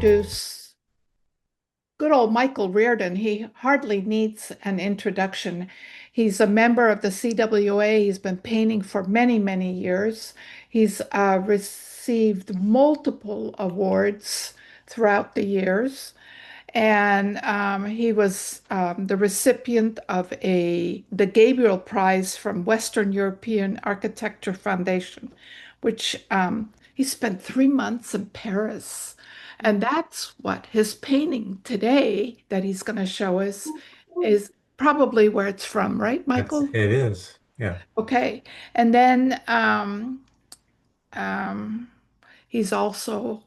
introduce good old Michael Reardon. He hardly needs an introduction. He's a member of the CWA. He's been painting for many, many years. He's received multiple awards throughout the years. And he was the recipient of the Gabriel Prize from Western European Architecture Foundation, which he spent 3 months in Paris. And that's what his painting today that he's going to show us is probably where it's from, right, Michael? It is. Yeah. Okay. And then um, he's also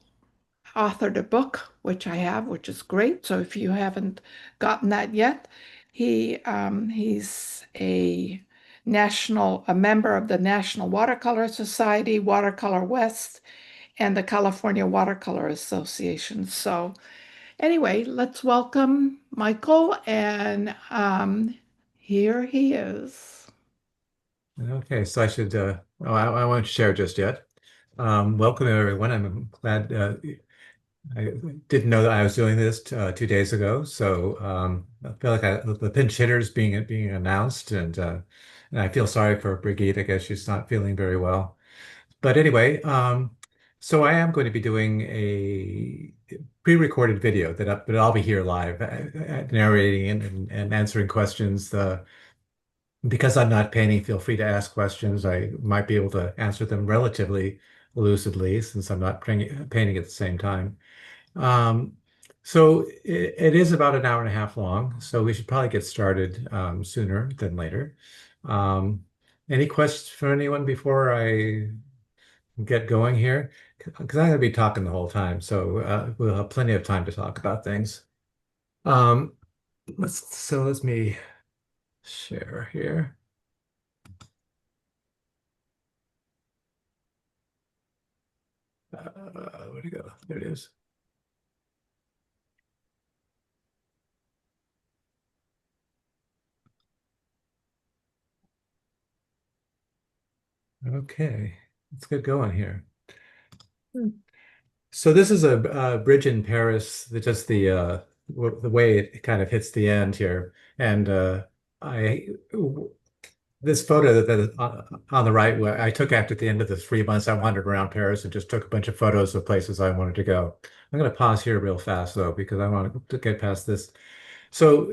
authored a book, which I have, which is great. So if you haven't gotten that yet, he's a member of the National Watercolor Society, Watercolor West, and the California Watercolor Association. So anyway, let's welcome Michael, and here he is. Okay. So I should, I won't share just yet. Welcome everyone. I'm glad, I didn't know that I was doing this 2 days ago. So, I feel like the pinch hitters being announced and I feel sorry for Brigitte. I guess she's not feeling very well. But anyway, so I am going to be doing a pre-recorded video but I'll be here live, narrating and answering questions. Because I'm not painting, feel free to ask questions. I might be able to answer them relatively lucidly since I'm not painting at the same time. Um, so it is about an hour and a half long, so we should probably get started sooner than later. Um, any questions for anyone before I get going here? Because I'm going to be talking the whole time, so we'll have plenty of time to talk about things. Um, let me share here. Where'd it go? There it is. Okay, let's get going here. So this is a bridge in Paris. Just the way it kind of hits the end here, and I this photo that is on the right, where I took after the end of the 3 months I wandered around Paris and just took a bunch of photos of places I wanted to go. I'm going to pause here real fast though because I want to get past this. So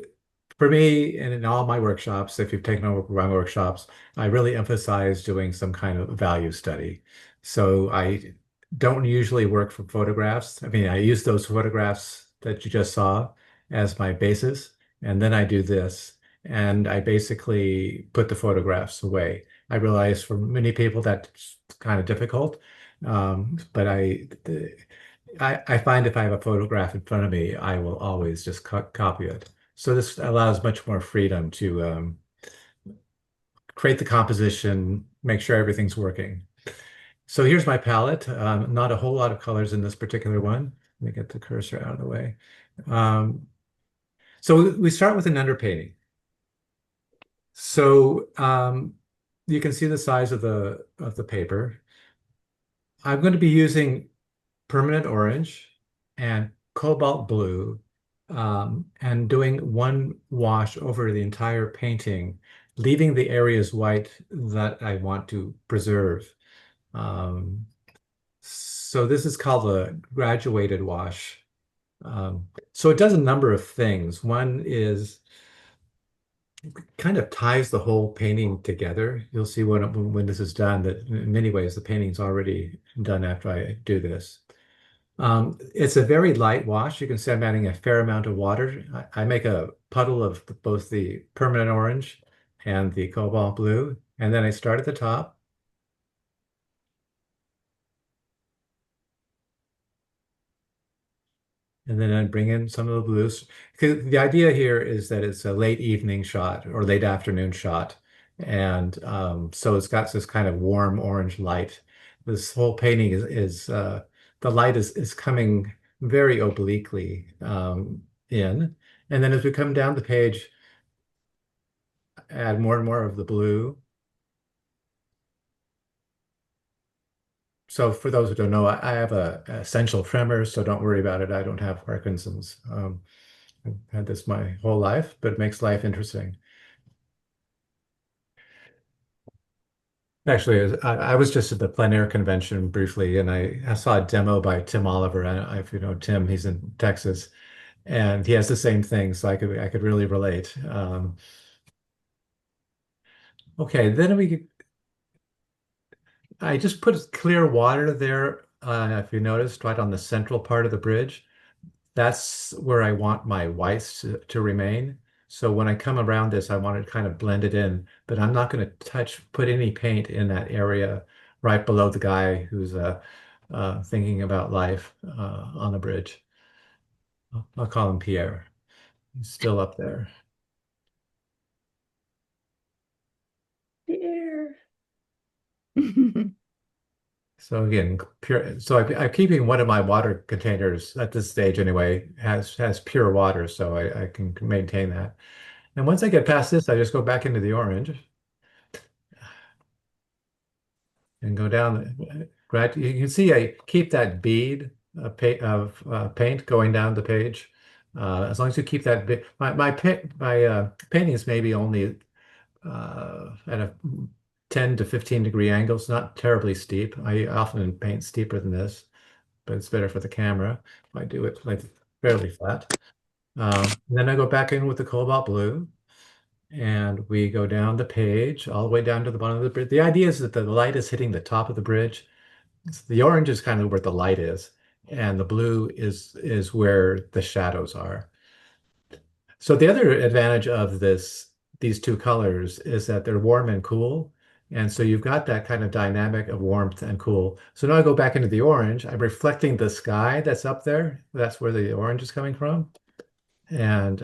for me, and in all my workshops, if you've taken over my workshops, I really emphasize doing some kind of value study. So I don't usually work from photographs. I mean, I use those photographs that you just saw as my basis, and then I do this, and I basically put the photographs away. I realize for many people that's kind of difficult, but I find if I have a photograph in front of me, I will always just copy it. So this allows much more freedom to create the composition, make sure everything's working. So here's my palette. Not a whole lot of colors in this particular one. Let me get the cursor out of the way. Um, so we start with an underpainting. So you can see the size of the paper. I'm going to be using permanent orange and cobalt blue, and doing one wash over the entire painting, leaving the areas white that I want to preserve. Um, so this is called a graduated wash. So it does a number of things. One is kind of ties the whole painting together. You'll see when this is done that in many ways the painting's already done after I do this. It's a very light wash. You can see I'm adding a fair amount of water. I make a puddle of both the permanent orange and the cobalt blue, and then I start at the top, and then I bring in some of the blues. 'Cause the idea here is that it's a late evening shot or late afternoon shot, and so it's got this kind of warm orange light. This whole painting is the light is coming very obliquely in. And then as we come down the page, add more and more of the blue. So for those who don't know, I have a essential tremor, so don't worry about it. I don't have Parkinson's. I've had this my whole life, but it makes life interesting. Actually, I was just at the plein air convention briefly, and I saw a demo by Tim Oliver. If you know Tim, he's in Texas, and he has the same thing, so I could really relate. Okay, then I just put clear water there. If you noticed, right on the central part of the bridge. That's where I want my whites to remain. So when I come around this, I want to kind of blend it in, but I'm not going to put any paint in that area right below the guy who's thinking about life on the bridge. I'll call him Pierre. He's still up there. Dear. So again, pure. So I'm keeping one of my water containers at this stage anyway has pure water, so I can maintain that. And once I get past this, I just go back into the orange and go down. Right, you can see I keep that bead of paint going down the page. As long as you keep that bit, my paintings maybe only at a 10 to 15 degree angle. It's not terribly steep. I often paint steeper than this, but it's better for the camera. I do it like fairly flat. Then I go back in with the cobalt blue. And we go down the page, all the way down to the bottom of the bridge. The idea is that the light is hitting the top of the bridge. The orange is kind of where the light is, and the blue is where the shadows are. So the other advantage of these two colors is that they're warm and cool. And so you've got that kind of dynamic of warmth and cool. So now I go back into the orange. I'm reflecting the sky that's up there. That's where the orange is coming from. And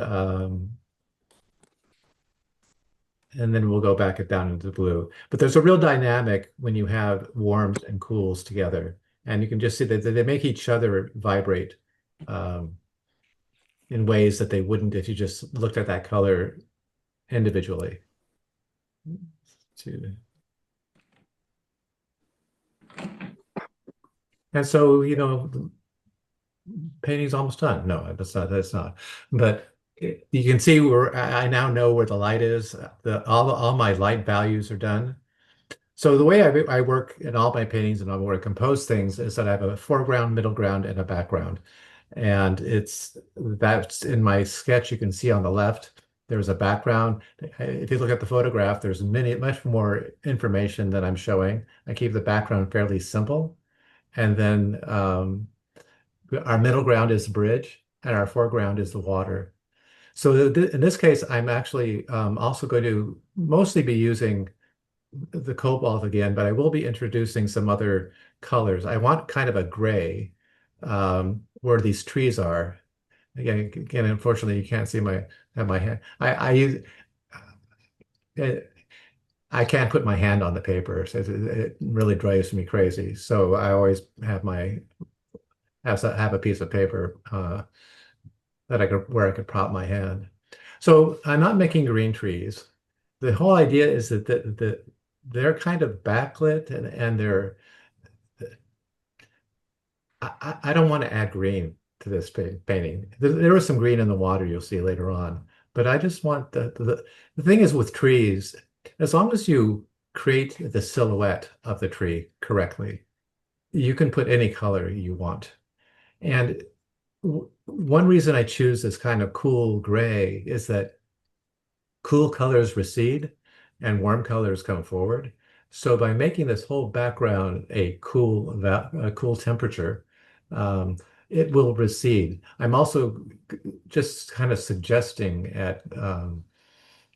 and then we'll go back it down into the blue. But there's a real dynamic when you have warms and cools together. And you can just see that they make each other vibrate um, in ways that they wouldn't if you just looked at that color individually. And so, painting's almost done. No, that's not. But you can see where I now know where the light is. All my light values are done. So the way I work in all my paintings and where I compose things is that I have a foreground, middle ground, and a background. And that's in my sketch. You can see on the left, there's a background. If you look at the photograph, there's much more information that I'm showing. I keep the background fairly simple. And then our middle ground is the bridge, and our foreground is the water. So in this case, I'm actually also going to mostly be using the cobalt again, but I will be introducing some other colors. I want kind of a gray where these trees are. Again, unfortunately, you can't see my hand. Uh, I can't put my hand on the paper, so it really drives me crazy. So I always have a piece of paper that where I could prop my hand. So I'm not making green trees. The whole idea is that they're kind of backlit and I don't want to add green to this painting. There was some green in the water you'll see later on, but I just want the thing is with trees, as long as you create the silhouette of the tree correctly, you can put any color you want. And one reason I choose this kind of cool gray is that cool colors recede and warm colors come forward. So by making this whole background a cool temperature, um, it will recede. I'm also just kind of suggesting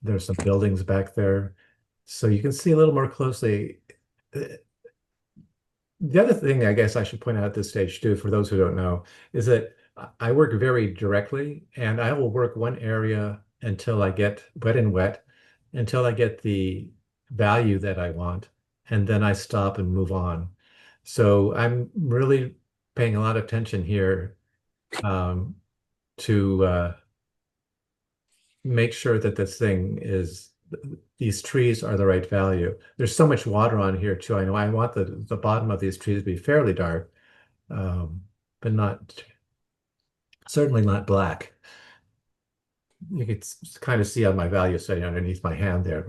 there's some buildings back there. So you can see a little more closely. The other thing I guess I should point out at this stage too, for those who don't know, is that I work very directly and I will work one area until I get wet and wet, until I get the value that I want, and then I stop and move on. So I'm really paying a lot of attention here um, to make sure that this thing is, these trees are the right value. There's so much water on here too. I know I want the bottom of these trees to be fairly dark, um, but not certainly not black. You could kind of see on my value setting underneath my hand there,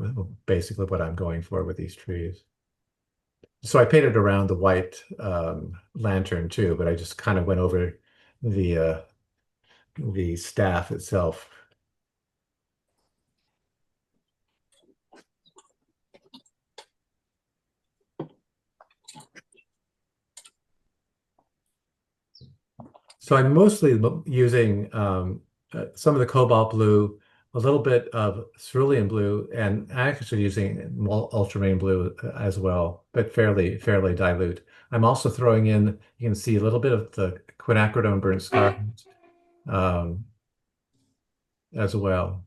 basically what I'm going for with these trees. So I painted around the white lantern too, but I just kind of went over the staff itself. So I'm mostly using some of the cobalt blue, a little bit of cerulean blue, and actually using ultramarine blue as well, but fairly dilute. I'm also throwing in, you can see a little bit of the quinacridone burnt scarlet um, as well.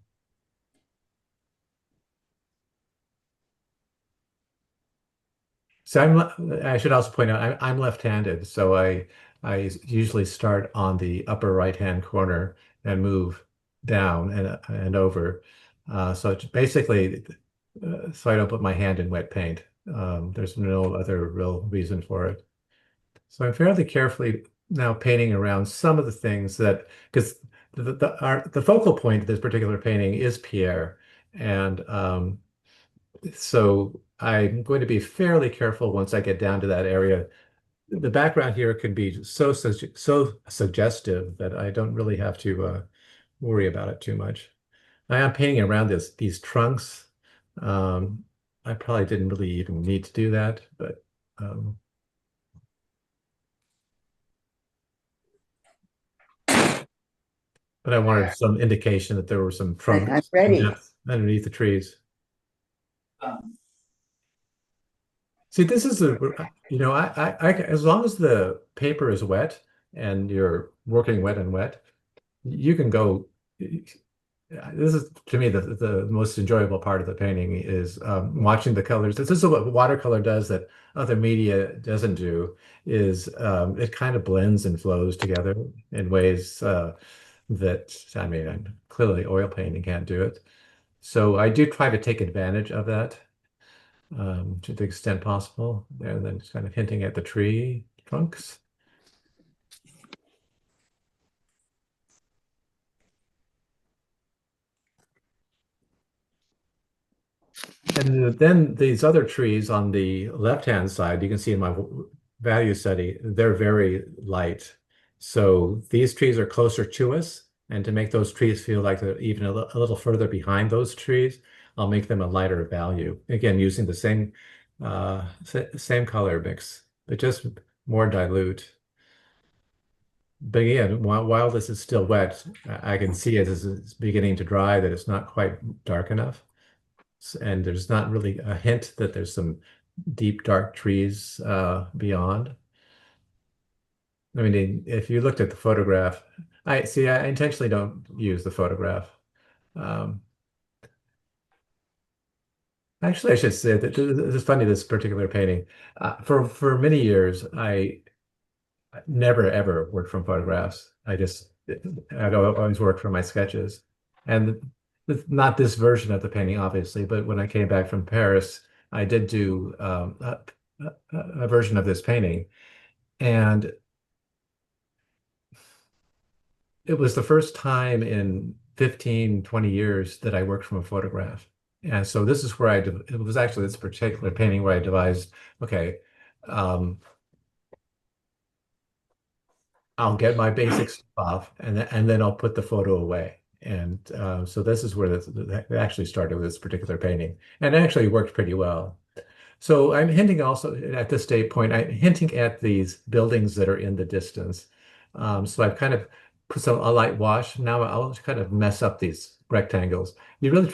So I should also point out I'm left-handed, so I usually start on the upper right-hand corner and move down and over. So it's basically, so I don't put my hand in wet paint. There's no other real reason for it. So I'm fairly carefully now painting around some of the things that, because the focal point of this particular painting is Pierre, and so I'm going to be fairly careful once I get down to that area. The background here can be so suggestive that I don't really have to worry about it too much. I am painting around these trunks. Um, I probably didn't really even need to do that, um, but I wanted some indication that there were some I'm trunks, some ready. depth underneath the trees. See, this is as long as the paper is wet and you're working wet and wet, you can go. This is to me the most enjoyable part of the painting is watching the colors. This is what watercolor does that other media doesn't do, is it kind of blends and flows together in ways that, I mean, clearly oil painting can't do it. So I do try to take advantage of that to the extent possible, and then just kind of hinting at the tree trunks. And then these other trees on the left-hand side, you can see in my value study, they're very light. So these trees are closer to us, and to make those trees feel like they're even a little further behind those trees, I'll make them a lighter value. Again, using the same color mix, but just more dilute. But again, while this is still wet, I can see as it's beginning to dry that it's not quite dark enough. And there's not really a hint that there's some deep, dark trees beyond. I mean, if you looked at the photograph, I intentionally don't use the photograph. Um, Actually, I should say that this is funny, this particular painting. For many years, I never ever worked from photographs. I'd always worked from my sketches. And not this version of the painting, obviously, but when I came back from Paris, I did do a version of this painting. And it was the first time in 15, 20 years that I worked from a photograph. And so this is where it was actually this particular painting where I devised, okay, um, I'll get my basics off and then I'll put the photo away. And so this is where it actually started with this particular painting. And it actually worked pretty well. So I'm hinting also at this date point, I'm hinting at these buildings that are in the distance. So I've kind of put a light wash. Now I'll kind of mess up these rectangles. You really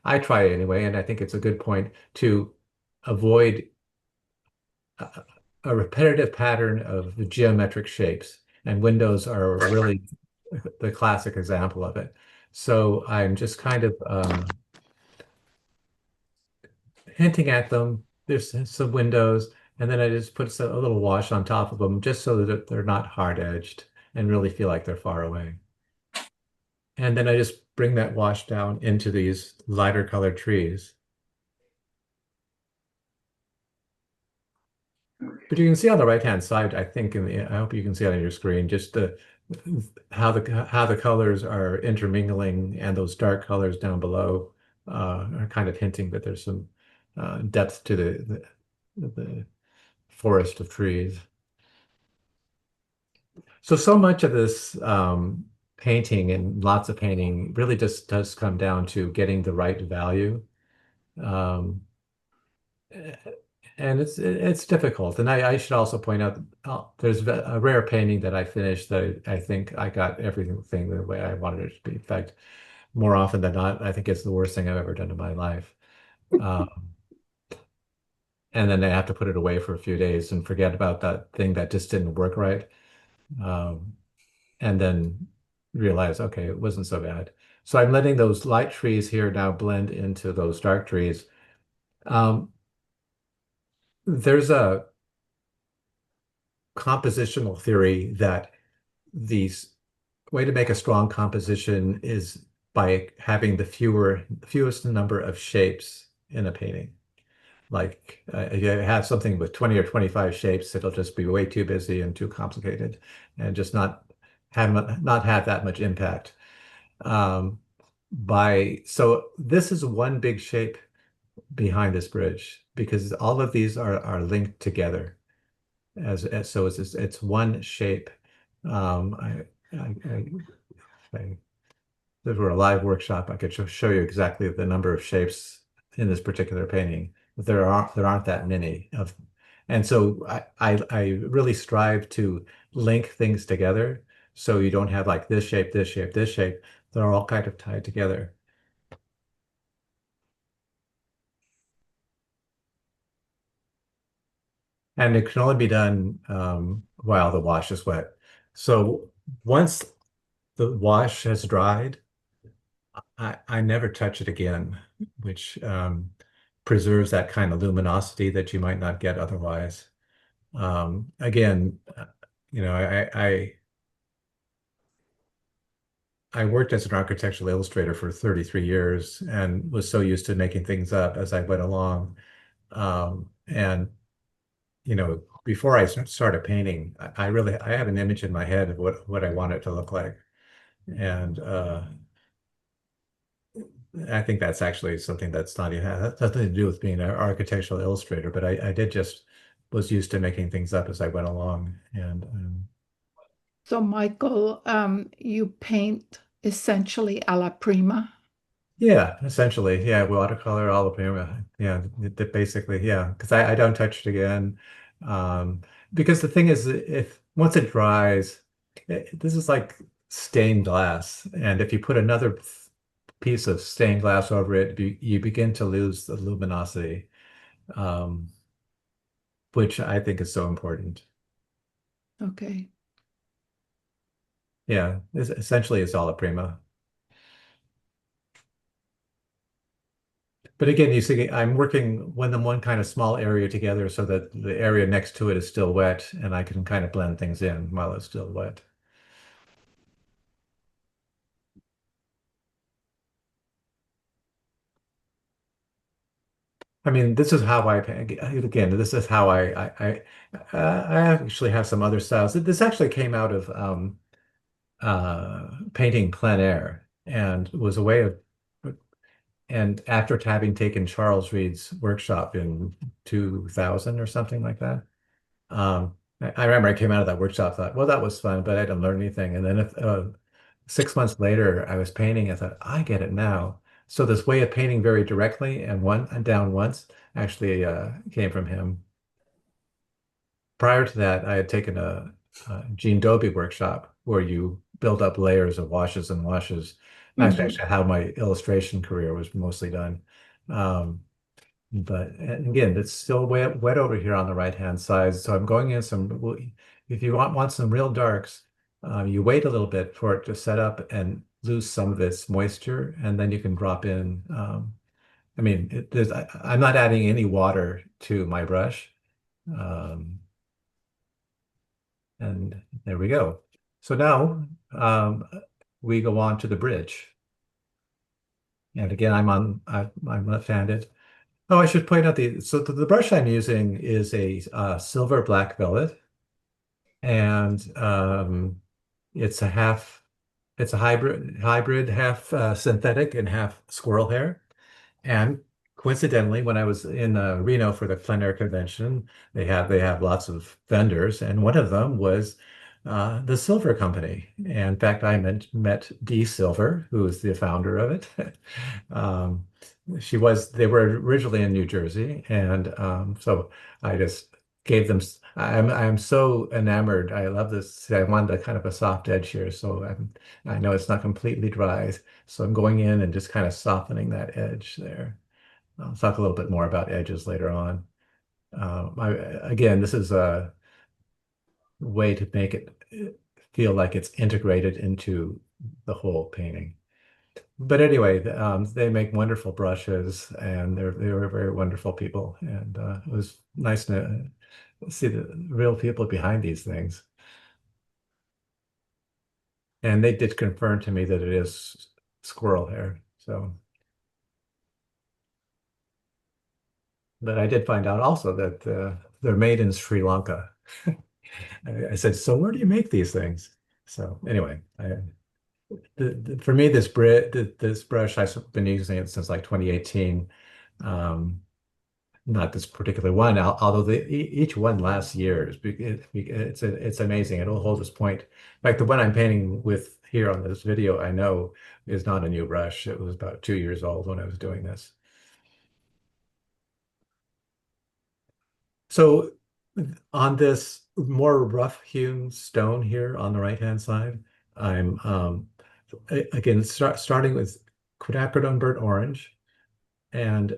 I try anyway, and I think it's a good point to avoid a repetitive pattern of geometric shapes. And windows are really the classic example of it. So I'm just kind of hinting at them. There's some windows, and then I just put a little wash on top of them just so that they're not hard edged and really feel like they're far away. And then I just bring that wash down into these lighter colored trees. But you can see on the right-hand side, I think, I hope you can see it on your screen, just how the colors are intermingling and those dark colors down below are kind of hinting that there's some depth to the forest of trees. So much of this painting and lots of painting really just does come down to getting the right value. Um, and it's difficult. And I should also point out there's a rare painting that I finished that I think I got everything the way I wanted it to be. In fact, more often than not, I think it's the worst thing I've ever done in my life. Um, and then I have to put it away for a few days and forget about that thing that just didn't work right. Um, and then realize, okay, it wasn't so bad. So I'm letting those light trees here now blend into those dark trees. Um, there's a compositional theory that the way to make a strong composition is by having the fewest number of shapes in a painting. Like if you have something with 20 or 25 shapes, it'll just be way too busy and too complicated and just not have that much impact. Um, so this is one big shape behind this bridge because all of these are linked together as so it's one shape. Um, I if it were a live workshop, I could show you exactly the number of shapes in this particular painting, but there aren't that many of, and so I really strive to link things together so you don't have like this shape, this shape, this shape. They're all kind of tied together. And it can only be done while the wash is wet. So once the wash has dried, I never touch it again, which preserves that kind of luminosity that you might not get otherwise. Again, you know, I worked as an architectural illustrator for 33 years and was so used to making things up as I went along. And before I started painting, I had an image in my head of what I want it to look like. And I think that's actually something that's not even has nothing to do with being an architectural illustrator, but I did just was used to making things up as I went along. And So, Michael, you paint essentially a la prima. yeah, essentially, yeah, watercolor, all of them, yeah, basically, yeah, because I don't touch it again. Um, because the thing is, if once it dries, this is like stained glass, and if you put another piece of stained glass over it, you begin to lose the luminosity, um, which I think is so important. Okay. Yeah, essentially it's alla prima. But again, you see, I'm working one kind of small area together so that the area next to it is still wet and I can kind of blend things in while it's still wet. I mean, this is how again, this is how I actually have some other styles. This actually came out of painting plein air and was a way of, and after having taken Charles Reed's workshop in 2000 or something like that, I remember I came out of that workshop, thought, well, that was fun, but I didn't learn anything. And then 6 months later, I was painting. I thought, I get it now. So this way of painting very directly and down once actually came from him. Prior to that, I had taken a Gene Dobie workshop where you build up layers of washes and washes. That's Hmm. actually how my illustration career was mostly done. Um, but and again, it's still wet over here on the right-hand side. So I'm going in well, if you want some real darks, you wait a little bit for it to set up and lose some of its moisture, and then you can drop in. I mean, I'm not adding any water to my brush. Um, and there we go. So now we go on to the bridge. And again, I'm left-handed. Oh, I should point out the brush I'm using is a silver black velvet, and it's a half it's a hybrid half synthetic and half squirrel hair. And coincidentally, when I was in Reno for the plein air convention, they have lots of vendors, and one of them was the Silver Company. And in fact, I met Dee Silver, who is the founder of it. Um, they were originally in New Jersey, and so I just gave them. I'm so enamored. I love this. I wanted a kind of a soft edge here, so I know it's not completely dry. So I'm going in and just kind of softening that edge there. I'll talk a little bit more about edges later on. Again, this is a way to make it feel like it's integrated into the whole painting. But anyway, they make wonderful brushes, and they were very wonderful people, and it was nice to see the real people behind these things. And they did confirm to me that it is squirrel hair. So, but I did find out also that they're made in Sri Lanka. I said, so where do you make these things? So anyway, for me, this brush, I've been using it since like 2018. Um, Not this particular one, although each one lasts years. It's amazing. It'll hold its point. In fact, the one I'm painting with here on this video, I know is not a new brush. It was about 2 years old when I was doing this. So on this more rough hewn stone here on the right-hand side, I'm again starting with quinacridone burnt orange, and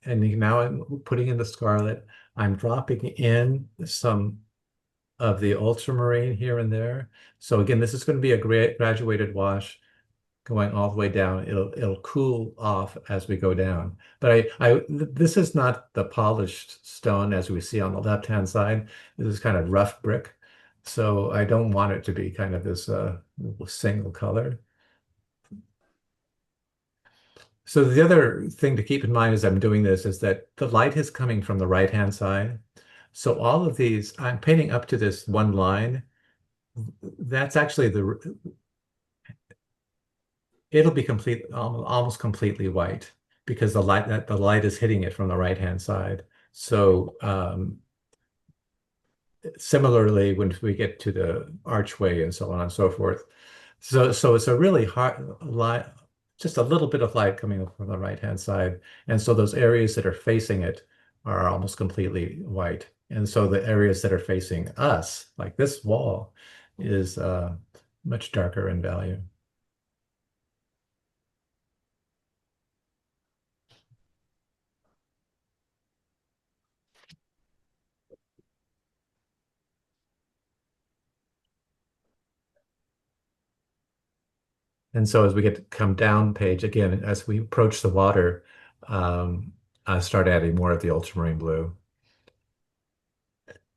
now I'm putting in the scarlet. I'm dropping in some of the ultramarine here and there. So again, this is going to be a graduated wash going all the way down. It'll cool off as we go down. But this is not the polished stone as we see on the left-hand side. This is kind of rough brick. So I don't want it to be kind of this single color. So the other thing to keep in mind as I'm doing this is that the light is coming from the right-hand side. So all of these, I'm painting up to this one line. That's actually it'll be almost completely white because the light is hitting it from the right-hand side. So similarly, when we get to the archway and so on and so forth. So it's a really hard light, just a little bit of light coming up from the right-hand side. And so those areas that are facing it are almost completely white. And so the areas that are facing us, like this wall, is much darker in value. And so as we get to come down page, again, as we approach the water, I start adding more of the ultramarine blue.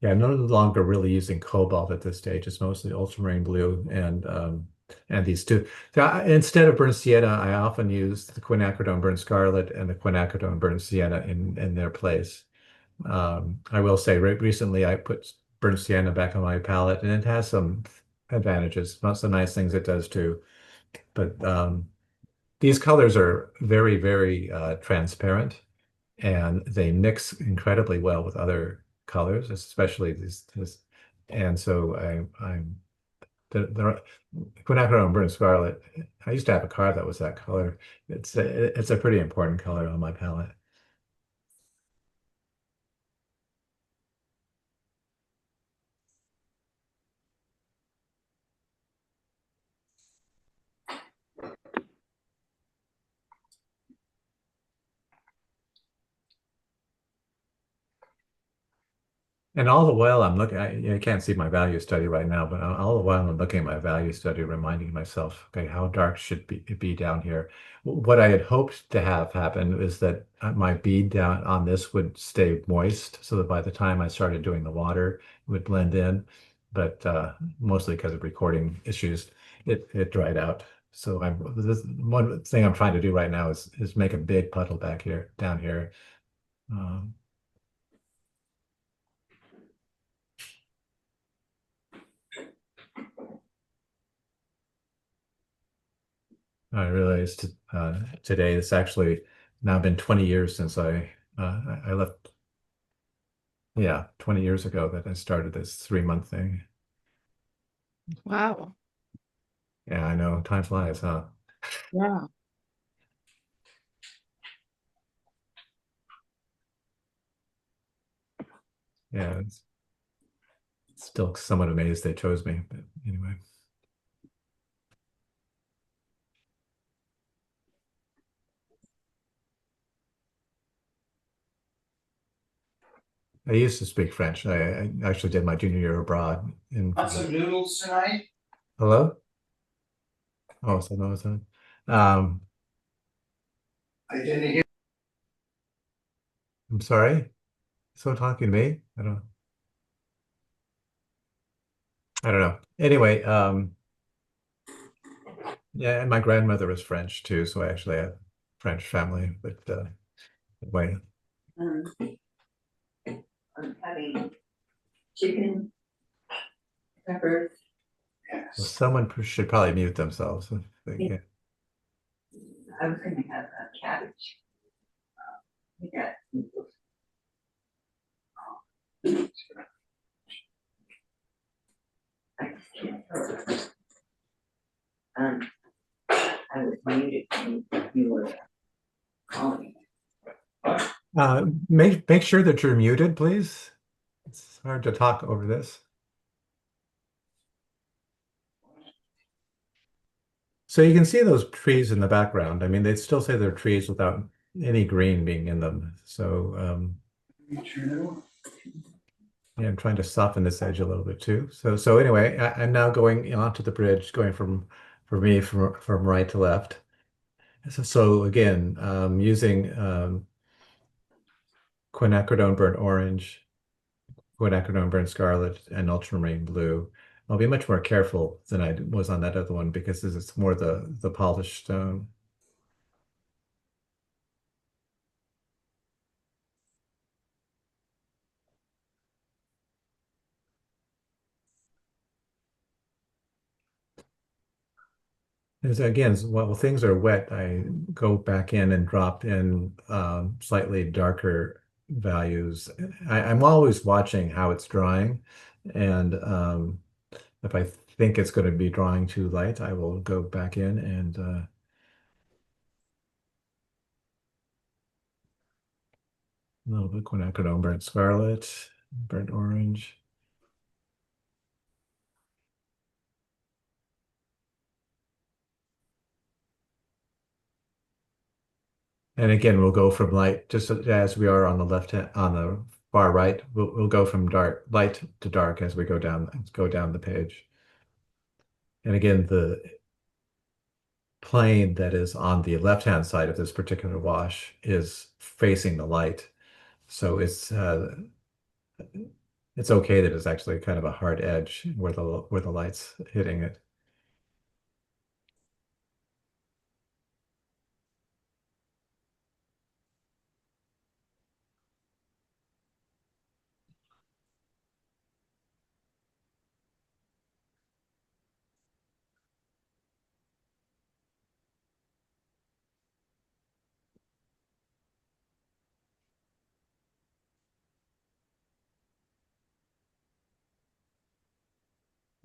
Yeah, I'm no longer really using cobalt at this stage. It's mostly ultramarine blue and these two. So instead of burnt sienna, I often use the quinacridone burnt scarlet and the quinacridone burnt sienna in their place. I will say recently I put burnt sienna back on my palette, and it has some advantages. Lots of nice things it does too. But these colors are very, very transparent, and they mix incredibly well with other colors, especially this. And so I'm the quinacridone burnt scarlet. I used to have a car that was that color. It's a pretty important color on my palette. And all the while I'm looking, you can't see my value study right now, but all the while I'm looking at my value study, reminding myself, okay, how dark should it be down here? What I had hoped to have happen is that my bead down on this would stay moist, so that by the time I started doing the water, it would blend in. But mostly because of recording issues, it dried out. So this one thing I'm trying to do right now is make a big puddle back here, down here, Um, I realized today it's actually now been 20 years since I left. Yeah, 20 years ago that I started this 3 month thing. Wow. Yeah, I know. Time flies, huh? Yeah. Yeah, it's still somewhat amazed they chose me, but anyway. I used to speak French. I actually did my junior year abroad in Want France. some noodles tonight? Hello? Oh, so no, it's on. Um, I didn't hear. I'm sorry. So talking to me? I don't know. Anyway, yeah, and my grandmother was French too, so I actually have French family, but anyway. Um, I'm having chicken, pepper. Well, Yes. someone should probably mute themselves if they can. I was gonna have cabbage. We got I just can't tell. Um, I was muted when you were calling. Make sure that you're muted, please. It's hard to talk over this. So you can see those trees in the background. I mean, they'd still say they're trees without any green being in them. So yeah, I'm trying to soften this edge a little bit too. So anyway, I'm now going onto the bridge, going for me from right to left. So again, using quinacridone burnt orange, quinacridone burnt scarlet, and ultramarine blue. I'll be much more careful than I was on that other one because this is more the polished stone. As again, while things are wet, I go back in and drop in slightly darker values. I'm always watching how it's drying, and if I think it's going to be drawing too light, I will go back in and a little bit quinacridone burnt scarlet, burnt orange. And again, we'll go from light, just as we are on the left hand, on the far right, we'll go from light to dark as we go down the page. And again, the plane that is on the left-hand side of this particular wash is facing the light. So it's okay that it's actually kind of a hard edge where the light's hitting it.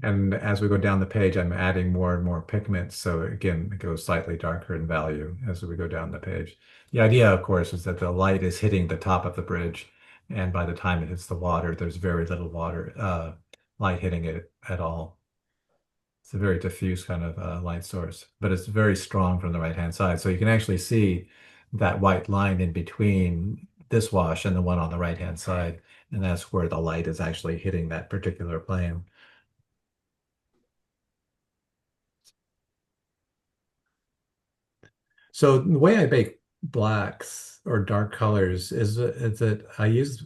And as we go down the page, I'm adding more and more pigments. So again, it goes slightly darker in value as we go down the page. The idea, of course, is that the light is hitting the top of the bridge. And by the time it hits the water, there's very little light hitting it at all. It's a very diffuse kind of light source, but it's very strong from the right-hand side. So you can actually see that white line in between this wash and the one on the right-hand side. And that's where the light is actually hitting that particular plane. So the way I bake blacks or dark colors is that I use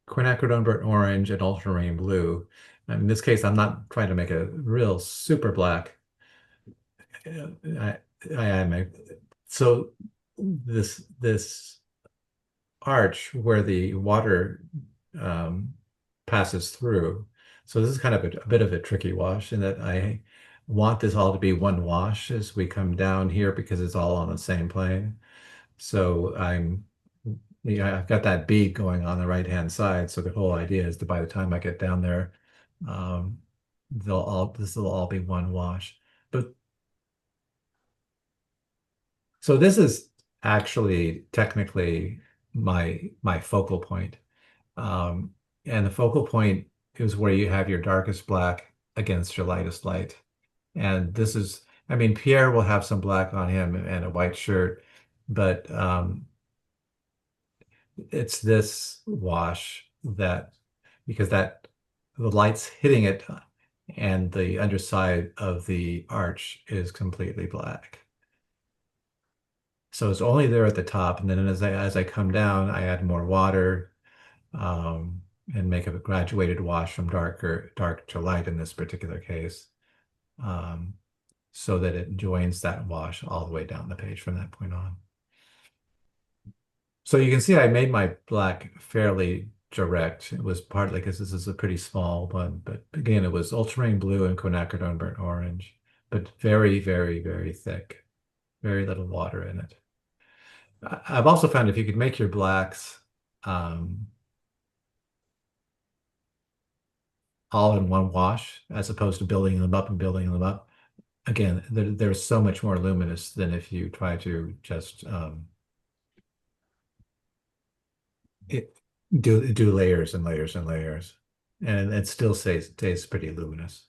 quinacridone burnt orange and ultramarine blue. In this case, I'm not trying to make a real super black. I am. So this arch where the water um, passes through. So this is kind of a bit of a tricky wash in that I want this all to be one wash as we come down here because it's all on the same plane. So I've got that bead going on the right-hand side. So the whole idea is that by the time I get down there, um, this will all be one wash. But so this is actually technically my focal point. Um, and the focal point is where you have your darkest black against your lightest light. And this is, I mean, Pierre will have some black on him and a white shirt, but it's this wash that, because that the light's hitting it and the underside of the arch is completely black. So it's only there at the top, and then as I come down, I add more water and make a graduated wash from dark to light in this particular case, um, so that it joins that wash all the way down the page from that point on. So you can see I made my black fairly direct. It was partly because this is a pretty small one, but again, it was ultramarine blue and quinacridone burnt orange, but very, very, very thick, very little water in it. I've also found if you could make your blacks um, all in one wash, as opposed to building them up and building them up, again, they're so much more luminous than if you try to just it, do layers and layers and layers, and it still stays pretty luminous.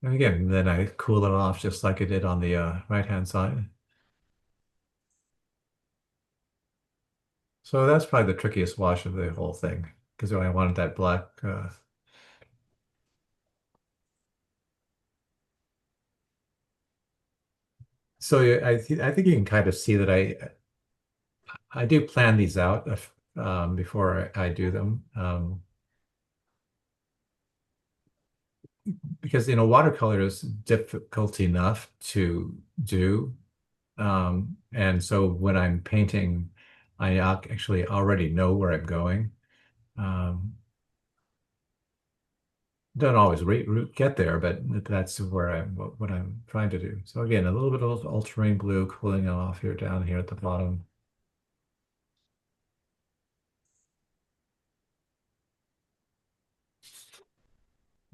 And again, then I cool it off just like I did on the right-hand side. So that's probably the trickiest wash of the whole thing because I wanted that black. So yeah, I think you can kind of see that I do plan these out before I do them. Because watercolor is difficult enough to do. And so when I'm painting, I actually already know where I'm going. Um, don't always get there, but that's where what I'm trying to do. So again, a little bit of ultramarine blue cooling off here down here at the bottom.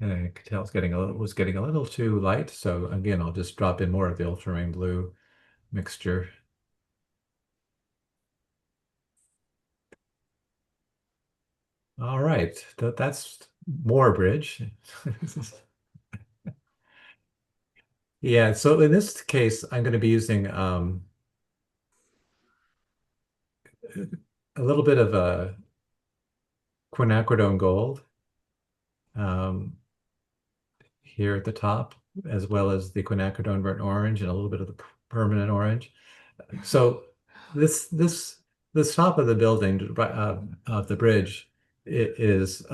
And I could tell it's was getting a little too light. So again, I'll just drop in more of the ultramarine blue mixture. All right, that's more bridge. Yeah, so in this case, I'm going to be using a little bit of a quinacridone gold um, here at the top, as well as the quinacridone burnt orange and a little bit of the permanent orange. So this top of the building, of the bridge, it is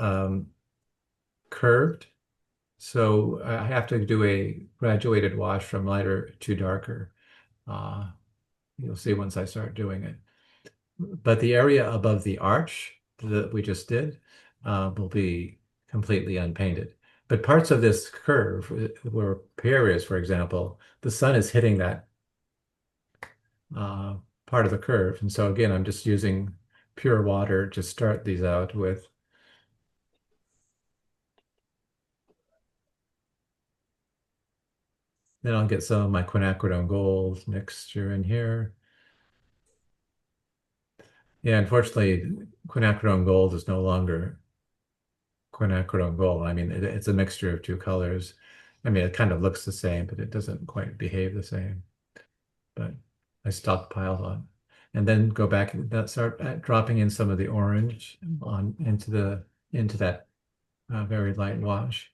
curved. So I have to do a graduated wash from lighter to darker. Uh, you'll see once I start doing it. But the area above the arch that we just did will be completely unpainted. But parts of this curve, where Pierre is, for example, the sun is hitting that uh, part of the curve. And so again, I'm just using pure water to start these out with. Then I'll get some of my quinacridone gold mixture in here. Yeah, unfortunately, quinacridone gold is no longer quinacridone gold. I mean, it's a mixture of two colors. I mean, it kind of looks the same, but it doesn't quite behave the same. But I stockpiled on, and then go back and start dropping in some of the orange on into that very light wash.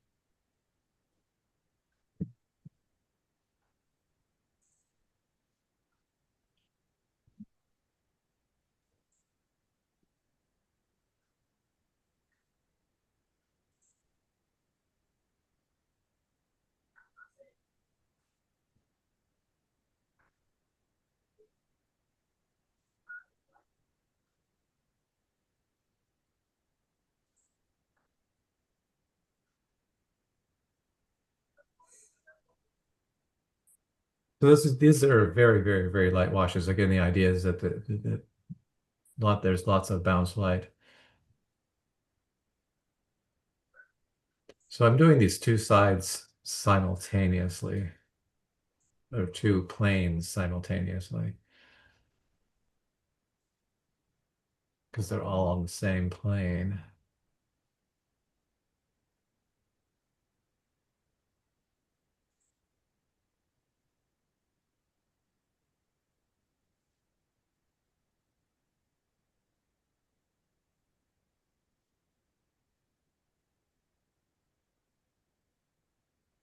So these are very, very, very light washes. Again, the idea is that there's lots of bounce light. So I'm doing these two sides simultaneously, or two planes simultaneously, because they're all on the same plane.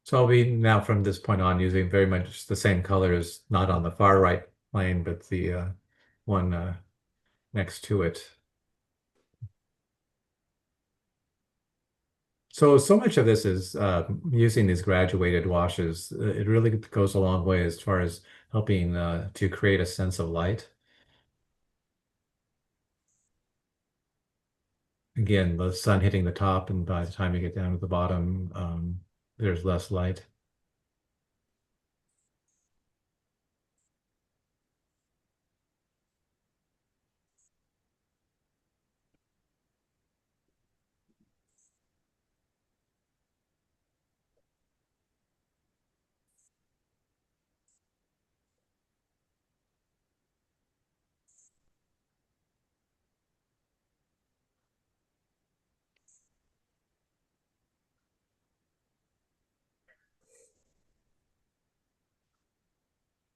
So I'll be now from this point on using very much the same colors, not on the far right plane, but the one next to it. So much of this is using these graduated washes. It really goes a long way as far as helping to create a sense of light. Again, the sun hitting the top, and by the time you get down to the bottom, there's less light.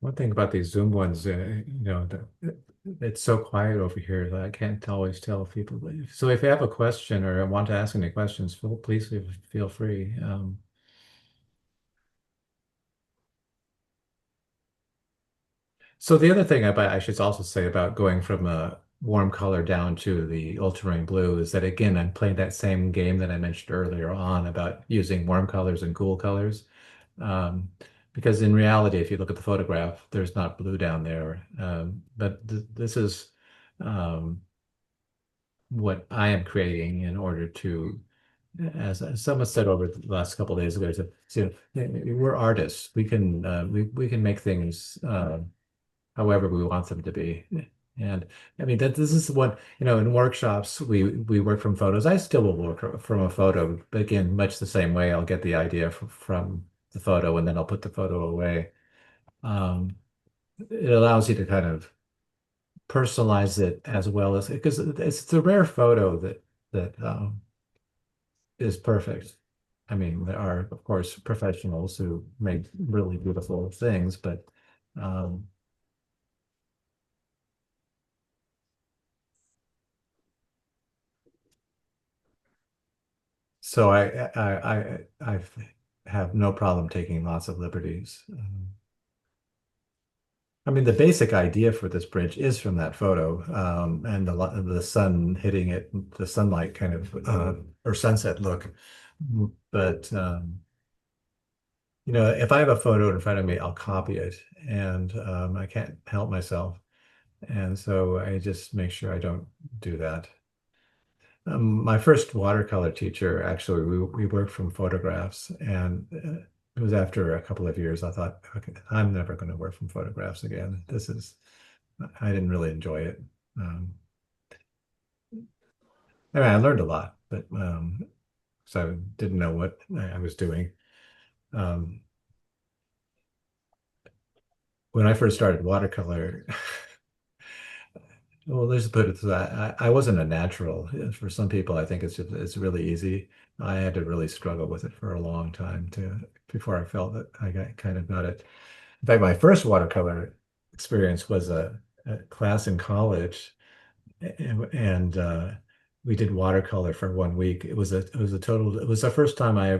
One thing about these Zoom ones, it's so quiet over here that I can't always tell if people. So if you have a question or want to ask any questions, please feel free. So the other thing I should also say about going from a warm color down to the ultramarine blue is that again, I'm playing that same game that I mentioned earlier on about using warm colors and cool colors. Um, because in reality, if you look at the photograph, there's not blue down there. But th this is um, what I am creating in order to, as someone said over the last couple of days ago, we're artists. We can make things however we want them to be. And I mean that this is what, in workshops we work from photos. I still will work from a photo, but again, much the same way. I'll get the idea from the photo and then I'll put the photo away. Um, it allows you to kind of personalize it as well as because it's the rare photo that is perfect. I mean, there are of course professionals who make really beautiful things, but um, so I have no problem taking lots of liberties. I mean, the basic idea for this bridge is from that photo, and the sun hitting it, the sunlight kind of or sunset look. But if I have a photo in front of me, I'll copy it, and I can't help myself, and so I just make sure I don't do that. My first watercolor teacher, actually, we worked from photographs, and it was after a couple of years, I thought, okay, I'm never going to work from photographs again. I didn't really enjoy it. Um, I mean, I learned a lot, but so I didn't know what I was doing. Um, when I first started watercolor, well, let's put it that I wasn't a natural. For some people, I think it's really easy. I had to really struggle with it for a long time before I felt that got it. In fact, my first watercolor experience was a class in college, and we did watercolor for 1 week. It was the first time I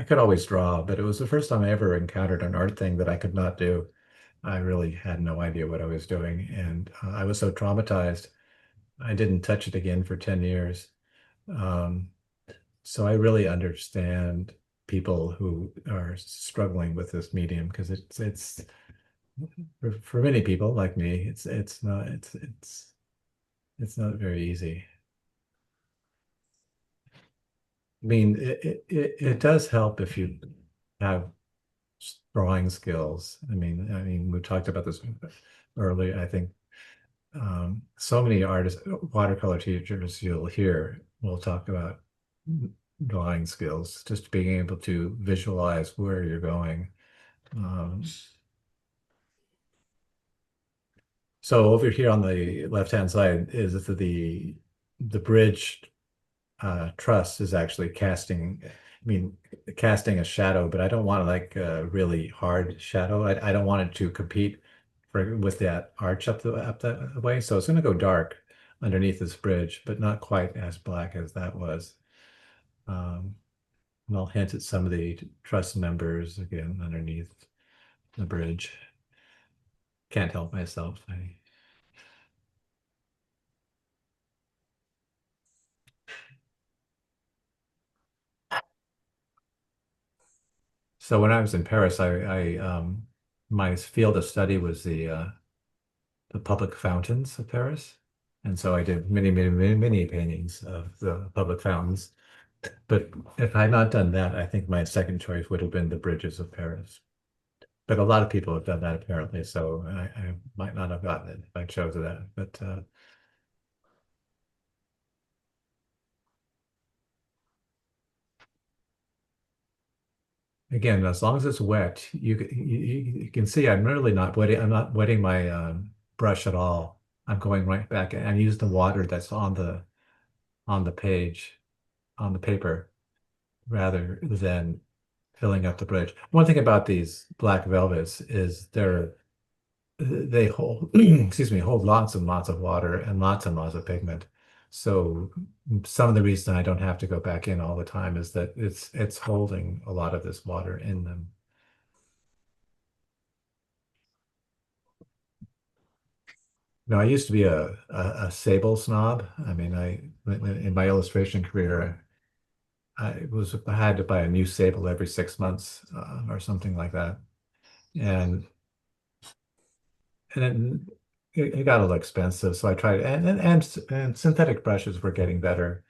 could always draw, but it was the first time I ever encountered an art thing that I could not do. I really had no idea what I was doing, and I was so traumatized. I didn't touch it again for 10 years. Um, so I really understand people who are struggling with this medium because it's for many people like me, it's not very easy. I mean, it does help if you have drawing skills. I mean, we talked about this earlier. I think so many artists, watercolor teachers you'll hear will talk about drawing skills, just being able to visualize where you're going. Um, so over here on the left-hand side is the bridge truss is actually casting a shadow, but I don't want like a really hard shadow. I don't want it to compete with that arch up that way. So it's going to go dark underneath this bridge, but not quite as black as that was. And I'll hint at some of the truss members again underneath the bridge. Can't help myself. So when I was in Paris, my field of study was the public fountains of Paris. And so I did many paintings of the public fountains. But if I had not done that, I think my second choice would have been the bridges of Paris. But a lot of people have done that apparently, so I might not have gotten it if I chose that. But again, as long as it's wet, you can see I'm really not wetting. I'm not wetting my brush at all. I'm going right back and use the water that's on the page, on the paper, rather than filling up the bridge. One thing about these black velvets is they hold excuse me, hold lots and lots of water and lots of pigment. So some of the reason I don't have to go back in all the time is that it's holding a lot of this water in them. Now, I used to be a sable snob. I mean, in my illustration career, I had to buy a new sable every 6 months or something like that, and and it got a little expensive. So I tried, and synthetic brushes were getting better,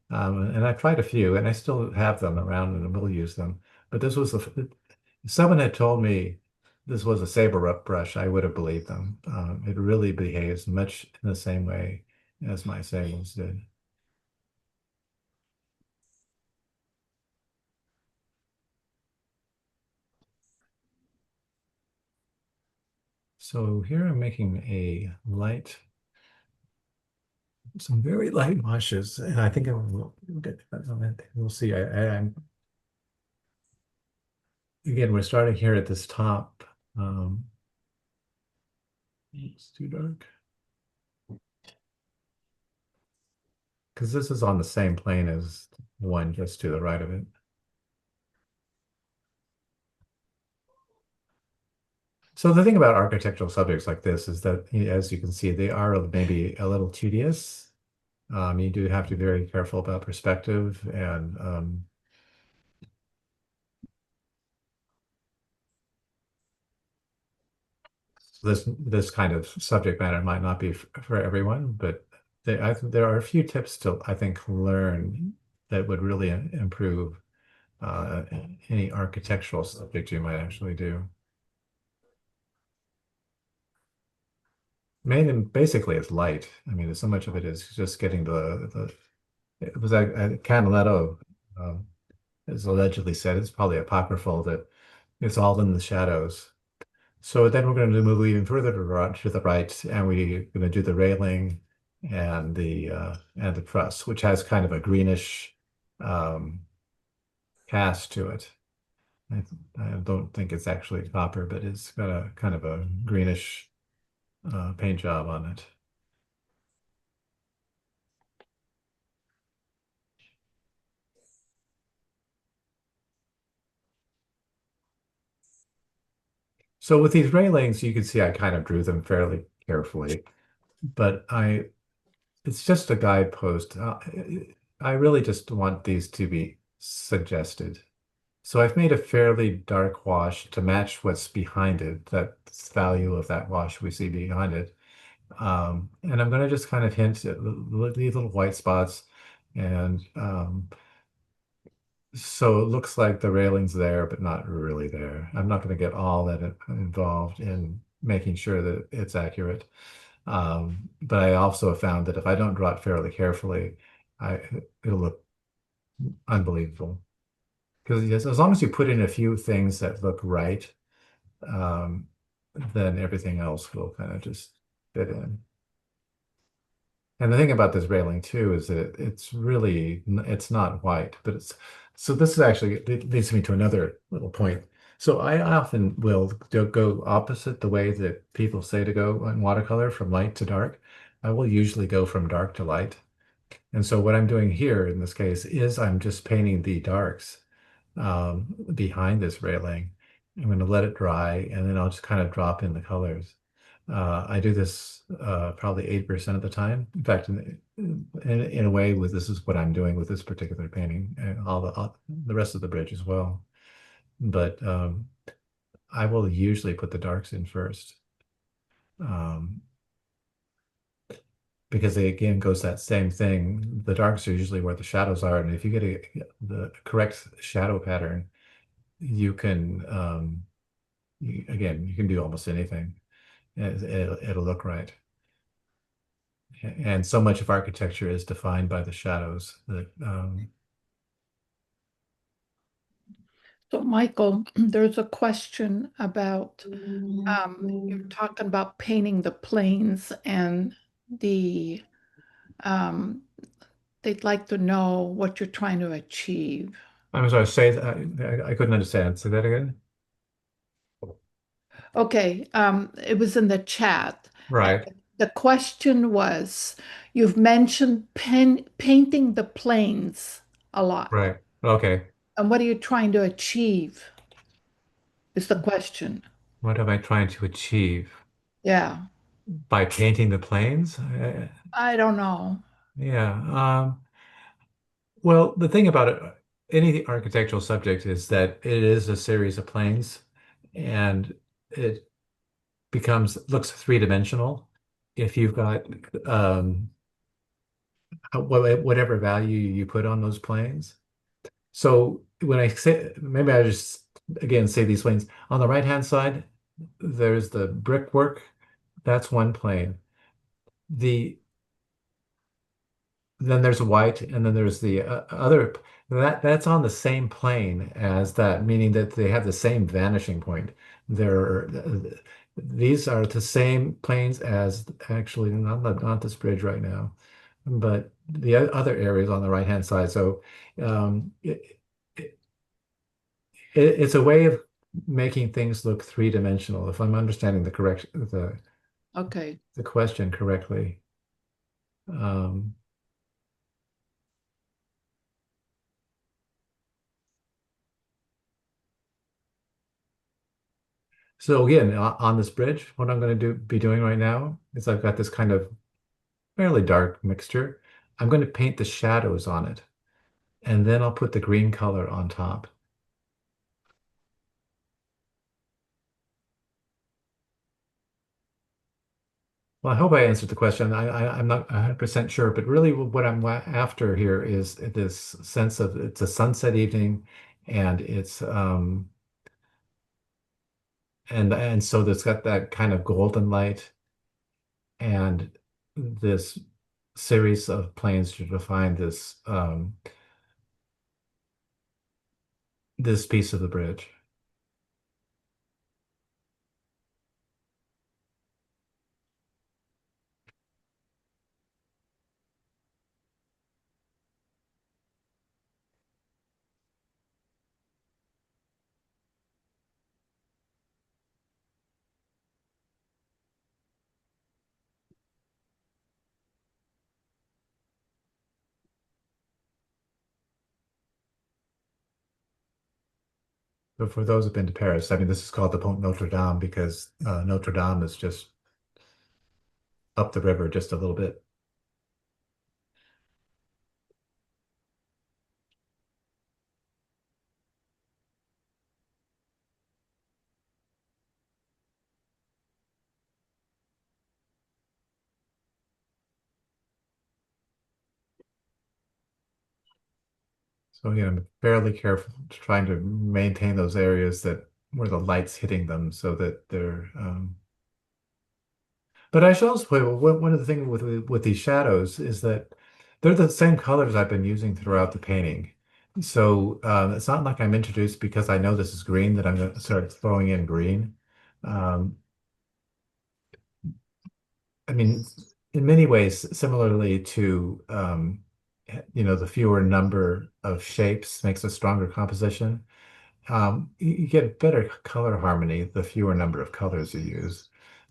and I tried a few, and I still have them around, and will use them. But this was if someone had told me this was a saber up brush, I would have believed them. It really behaves much in the same way as my sables did. So here I'm making some very light washes, and I think we'll get to that on it. We'll see. I'm again, we're starting here at this top. It's too dark because this is on the same plane as one just to the right of it. So the thing about architectural subjects like this is that, as you can see, they are maybe a little tedious. You do have to be very careful about perspective and this kind of subject matter might not be for everyone, but there are a few tips to, I think, learn that would really improve uh, any architectural subject you might actually do. Basically, it's light. I mean, so much of it is just getting it was a Canaletto, is allegedly said, it's probably apocryphal, that it's all in the shadows. So then we're going to move even further to the right, and we're going to do the railing and the truss, which has kind of a greenish cast to it. I don't think it's actually copper, but it's got a kind of a greenish paint job on it. So with these railings, you can see I kind of drew them fairly carefully, but it's just a guidepost. I really just want these to be suggested. So I've made a fairly dark wash to match what's behind it, that value of that wash we see behind it. And I'm going to just kind of hint at these little white spots and So it looks like the railing's there, but not really there. I'm not going to get all that involved in making sure that it's accurate. But I also have found that if I don't draw it fairly carefully, I it'll look unbelievable. Because yes, as long as you put in a few things that look right, um, then everything else will kind of just fit in. And the thing about this railing too is that it's really it's not white, but it's so this is actually it leads me to another little point. So I often will go opposite the way that people say to go in watercolor from light to dark. I will usually go from dark to light. And so what I'm doing here in this case is I'm just painting the darks behind this railing. I'm going to let it dry and then I'll just kind of drop in the colors. I do this probably 80% of the time. In fact, in a way, with this is what I'm doing with this particular painting and all the rest of the bridge as well. But I will usually put the darks in first um, because they again goes that same thing. The darks are usually where the shadows are, and if you get the correct shadow pattern, you can again you can do almost anything. It'll look right. And so much of architecture is defined by the shadows that So, Michael, there's a question about you're talking about painting the planes and the um, they'd like to know what you're trying to achieve. I'm sorry, say that I couldn't understand. Say that again. Okay, it was in the chat. And Right, the question was, you've mentioned painting the planes a lot. right. Okay. And what are you trying to achieve is the question. What am I trying to achieve Yeah, by painting the planes? I don't know. Yeah. Well, the thing about it, any architectural subject is that it is a series of planes, and it looks three-dimensional if you've got whatever value you put on those planes. So when I say, maybe I just again say these planes on the right hand side, there's the brickwork. That's one plane. The Then there's white, and then there's the other that's on the same plane as that, meaning that they have the same vanishing point. They're these are the same planes as actually not this bridge right now, but the other areas on the right hand side. So um, it, it's a way of making things look three-dimensional, if I'm understanding Okay. the question correctly. Um, so again, on this bridge, what I'm going to be doing right now is I've got this kind of fairly dark mixture. I'm going to paint the shadows on it, and then I'll put the green color on top. Well, I hope I answered the question. I'm not 100% sure, but really what I'm after here is this sense of it's a sunset evening, and and so it's got that kind of golden light and this series of planes to define this piece of the bridge. But for those who've been to Paris, I mean, this is called the Pont Notre Dame because Notre Dame is just up the river just a little bit. So again, I'm fairly careful trying to maintain those areas that where the light's hitting them so that they're but I should also point, well, one of the things with these shadows is that they're the same colors I've been using throughout the painting. So it's not like I'm introduced because I know this is green that I'm going to start throwing in green. Um, I mean, in many ways, similarly to the fewer number of shapes makes a stronger composition. You get better color harmony the fewer number of colors you use.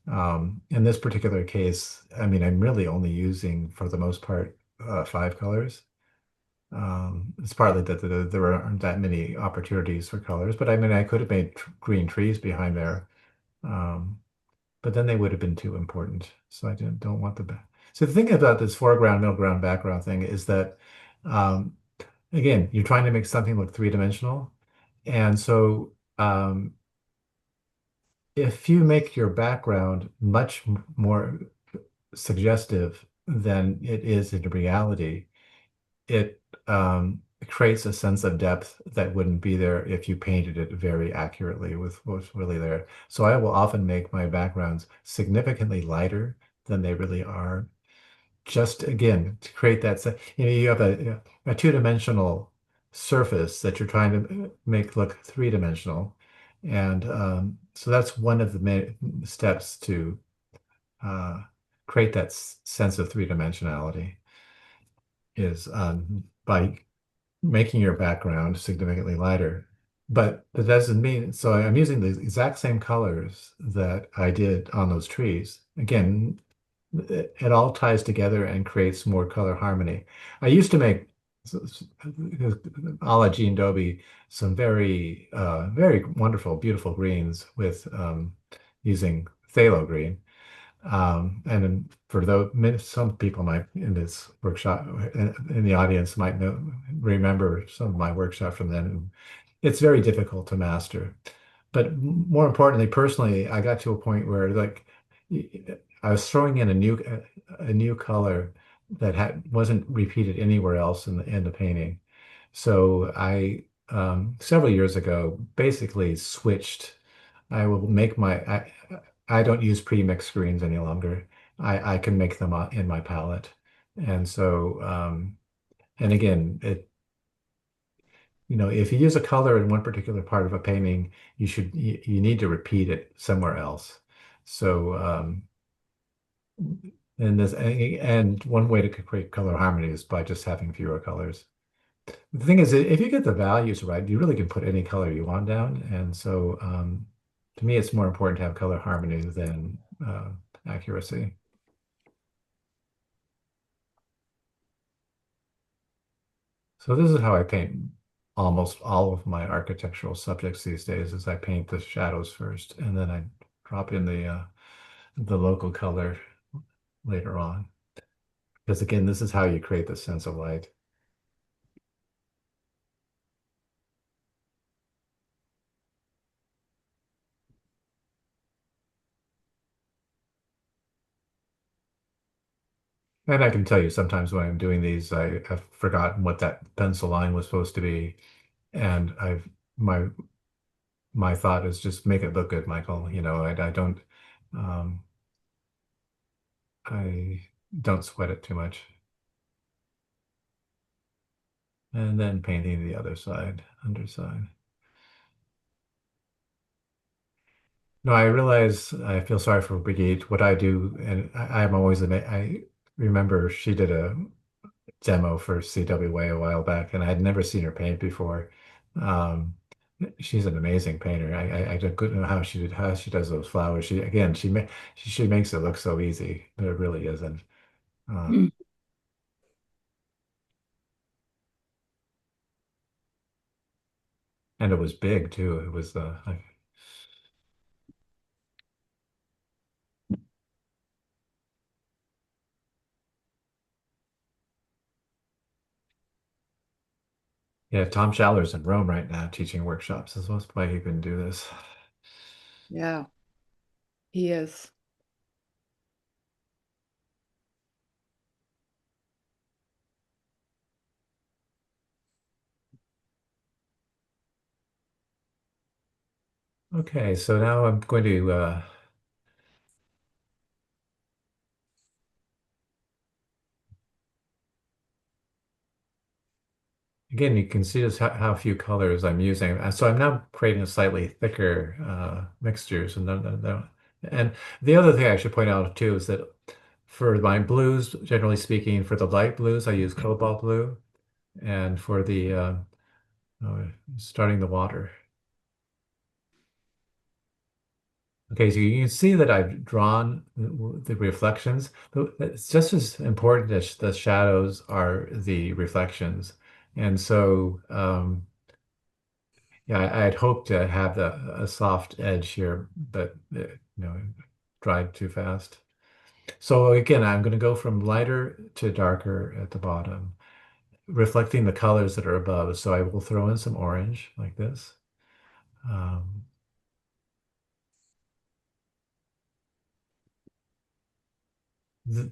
In this particular case, I mean, I'm really only using, for the most part, 5 colors. It's partly that there aren't that many opportunities for colors, but I mean, I could have made tr green trees behind there, um, but then they would have been too important. So I don't want the back. So the thing about this foreground, middle ground, background thing is that, um, again, you're trying to make something look three-dimensional. And so if you make your background much more suggestive than it is in reality, it creates a sense of depth that wouldn't be there if you painted it very accurately with what's really there. So I will often make my backgrounds significantly lighter than they really are, just again to create that you have a two-dimensional surface that you're trying to make look three-dimensional, and so that's one of the main steps to uh, create that sense of three-dimensionality is by making your background significantly lighter. But that doesn't mean, so I'm using the exact same colors that I did on those trees. Again, it all ties together and creates more color harmony. I used to make, a la Gene Dobie, some very wonderful, beautiful greens with using phthalo green. And then for some people might in this workshop in the audience might remember some of my workshop from then. It's very difficult to master. But more importantly, personally, I got to a point where like I was throwing in a new color that wasn't repeated anywhere else in the painting. So I several years ago basically switched. I will make I don't use pre-mixed screens any longer. I can make them in my palette. And so and again, if you use a color in one particular part of a painting, you need to repeat it somewhere else. So and one way to create color harmony is by just having fewer colors. The thing is, if you get the values right, you really can put any color you want down. And so to me, it's more important to have color harmony than accuracy. So this is how I paint almost all of my architectural subjects these days, is I paint the shadows first, and then I drop in the local color later on. Because again, this is how you create the sense of light. And I can tell you sometimes when I'm doing these, I've forgotten what that pencil line was supposed to be. And my my thought is just make it look good, Michael. Um, I don't sweat it too much. And then painting the other side, underside. No, I realize I feel sorry for Brigitte. What I do, and I'm always amazed. I remember she did a demo for CWA a while back, and I had never seen her paint before. Um, she's an amazing painter. I don't know how she does those flowers. She makes it look so easy, but it really isn't. Uh, Mm. and it was big too. It was like, yeah. Tom Schaller's in Rome right now teaching workshops. That's why he can do this. Yeah, he is. Okay, so now I'm going to again, you can see just how few colors I'm using. So I'm now creating a slightly thicker mixtures. And the other thing I should point out too is that for my blues, generally speaking, for the light blues, I use cobalt blue. And for the starting the water. Okay, so you can see that I've drawn the reflections. It's just as important as the shadows are the reflections. And so, yeah, I had hoped to have a soft edge here, but dried too fast. So again, I'm going to go from lighter to darker at the bottom, reflecting the colors that are above. So I will throw in some orange like this. Um, th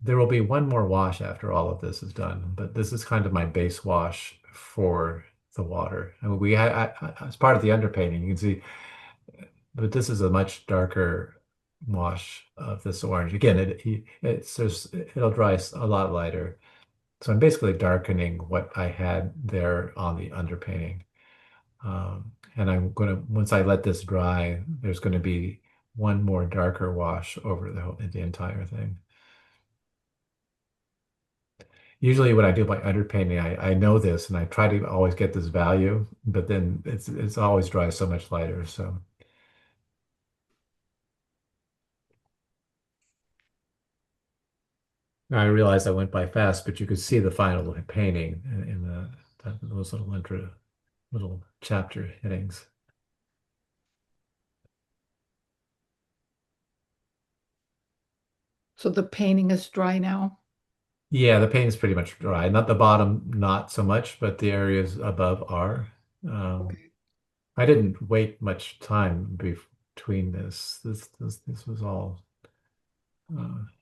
There will be one more wash after all of this is done, but this is kind of my base wash for the water. I mean, as part of the underpainting, you can see, but this is a much darker wash of this orange. Again, it'll dry a lot lighter. So I'm basically darkening what I had there on the underpainting. And once I let this dry, there's going to be one more darker wash over the entire thing. Usually when I do my underpainting, I know this and I try to always get this value, but then it's always dry so much lighter. So I realized I went by fast, but you could see the final painting in those little chapter headings. So the painting is dry now. Yeah, the paint is pretty much dry. Not the bottom, not so much, but the areas above are. Um, Okay. I didn't wait much time between this. This was all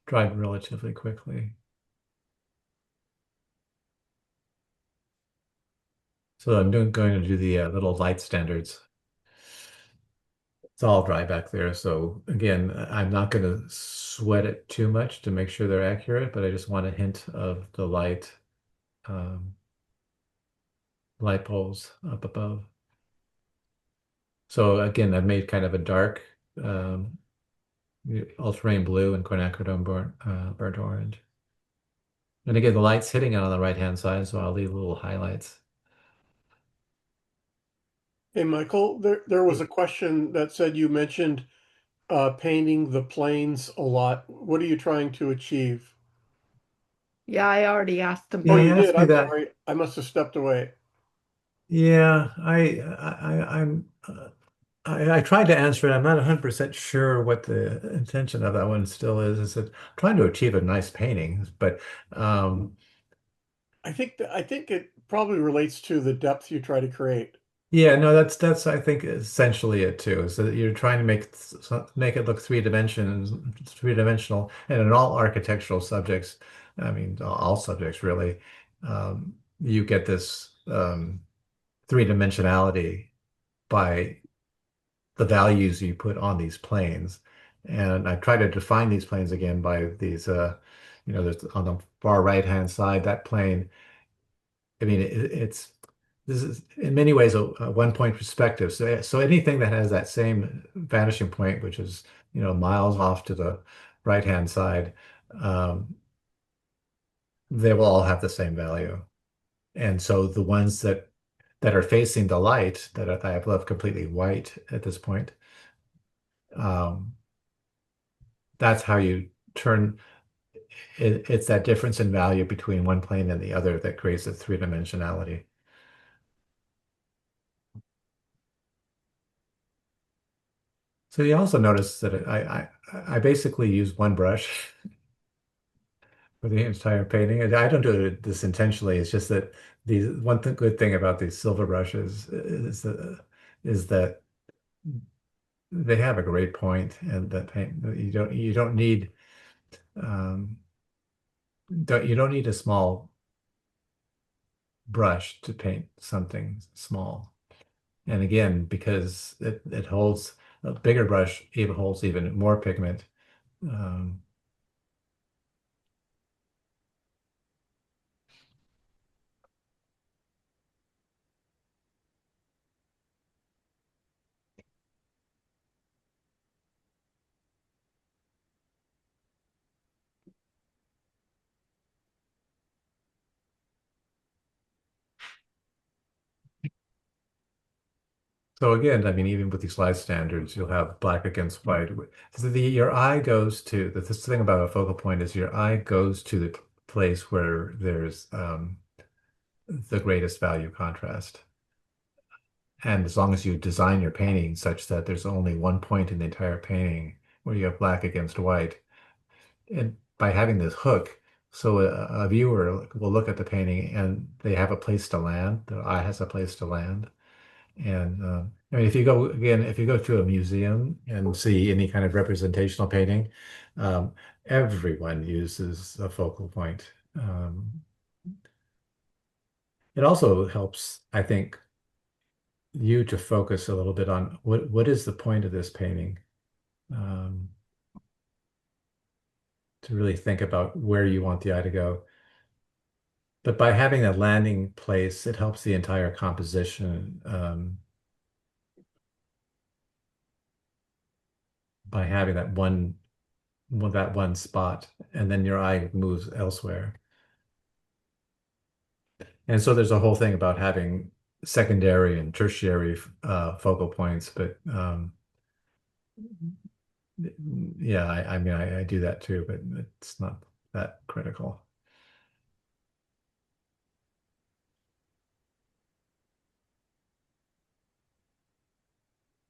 dried relatively quickly. So going to do the little light standards. It's all dry back there. So again, I'm not going to sweat it too much to make sure they're accurate, but I just want a hint of the um, light poles up above. So again, I've made kind of a dark um, ultramarine blue and quinacridone burnt orange. And again, the light's hitting it on the right-hand side, so I'll leave little highlights. Hey, Michael, there was a question that said you mentioned painting the planes a lot. What are you trying to achieve? Yeah, I already asked him Oh, Yeah, he you that. did. asked me I'm that. sorry. I must have stepped away. Yeah, I tried to answer it. I'm not 100% sure what the intention of that one still is. Is it trying to achieve a nice painting, but um, I think it probably relates to the depth you try to create. yeah, no, that's I think essentially it too. So that you're trying to make it look three dimensional, and in all architectural subjects, I mean all subjects really, you get this three dimensionality by the values you put on these planes. And I try to define these planes again by these, there's on the far right-hand side, that plane, I mean, this is in many ways a one-point perspective. So anything that has that same vanishing point, which is, miles off to the right-hand side, um, they will all have the same value. And so the ones that are facing the light I have left completely white at this point, um, that's how you turn it's that difference in value between one plane and the other that creates the three-dimensionality. So you also notice that I basically use one brush for the entire painting. And I don't do this intentionally. It's just that good thing about these silver brushes is that they have a great point, and that paint you don't need um, you don't need a small brush to paint something small. And again, because it holds a bigger brush, even holds even more pigment. Um, So again, I mean, even with these light standards, you'll have black against white. So your eye goes to this thing about a focal point is your eye goes to the place where there's the greatest value contrast. And as long as you design your painting such that there's only one point in the entire painting where you have black against white, and by having this hook, so a viewer will look at the painting and they have a place to land. The eye has a place to land. And I mean, if you go again, if you go to a museum and see any kind of representational painting, um, everyone uses a focal point. It also helps, I think, you to focus a little bit on what is the point of this painting, um, to really think about where you want the eye to go. But by having a landing place, it helps the entire composition. By having that one spot, and then your eye moves elsewhere. And so there's a whole thing about having secondary and tertiary focal points, but yeah, I mean, I do that too, but it's not that critical.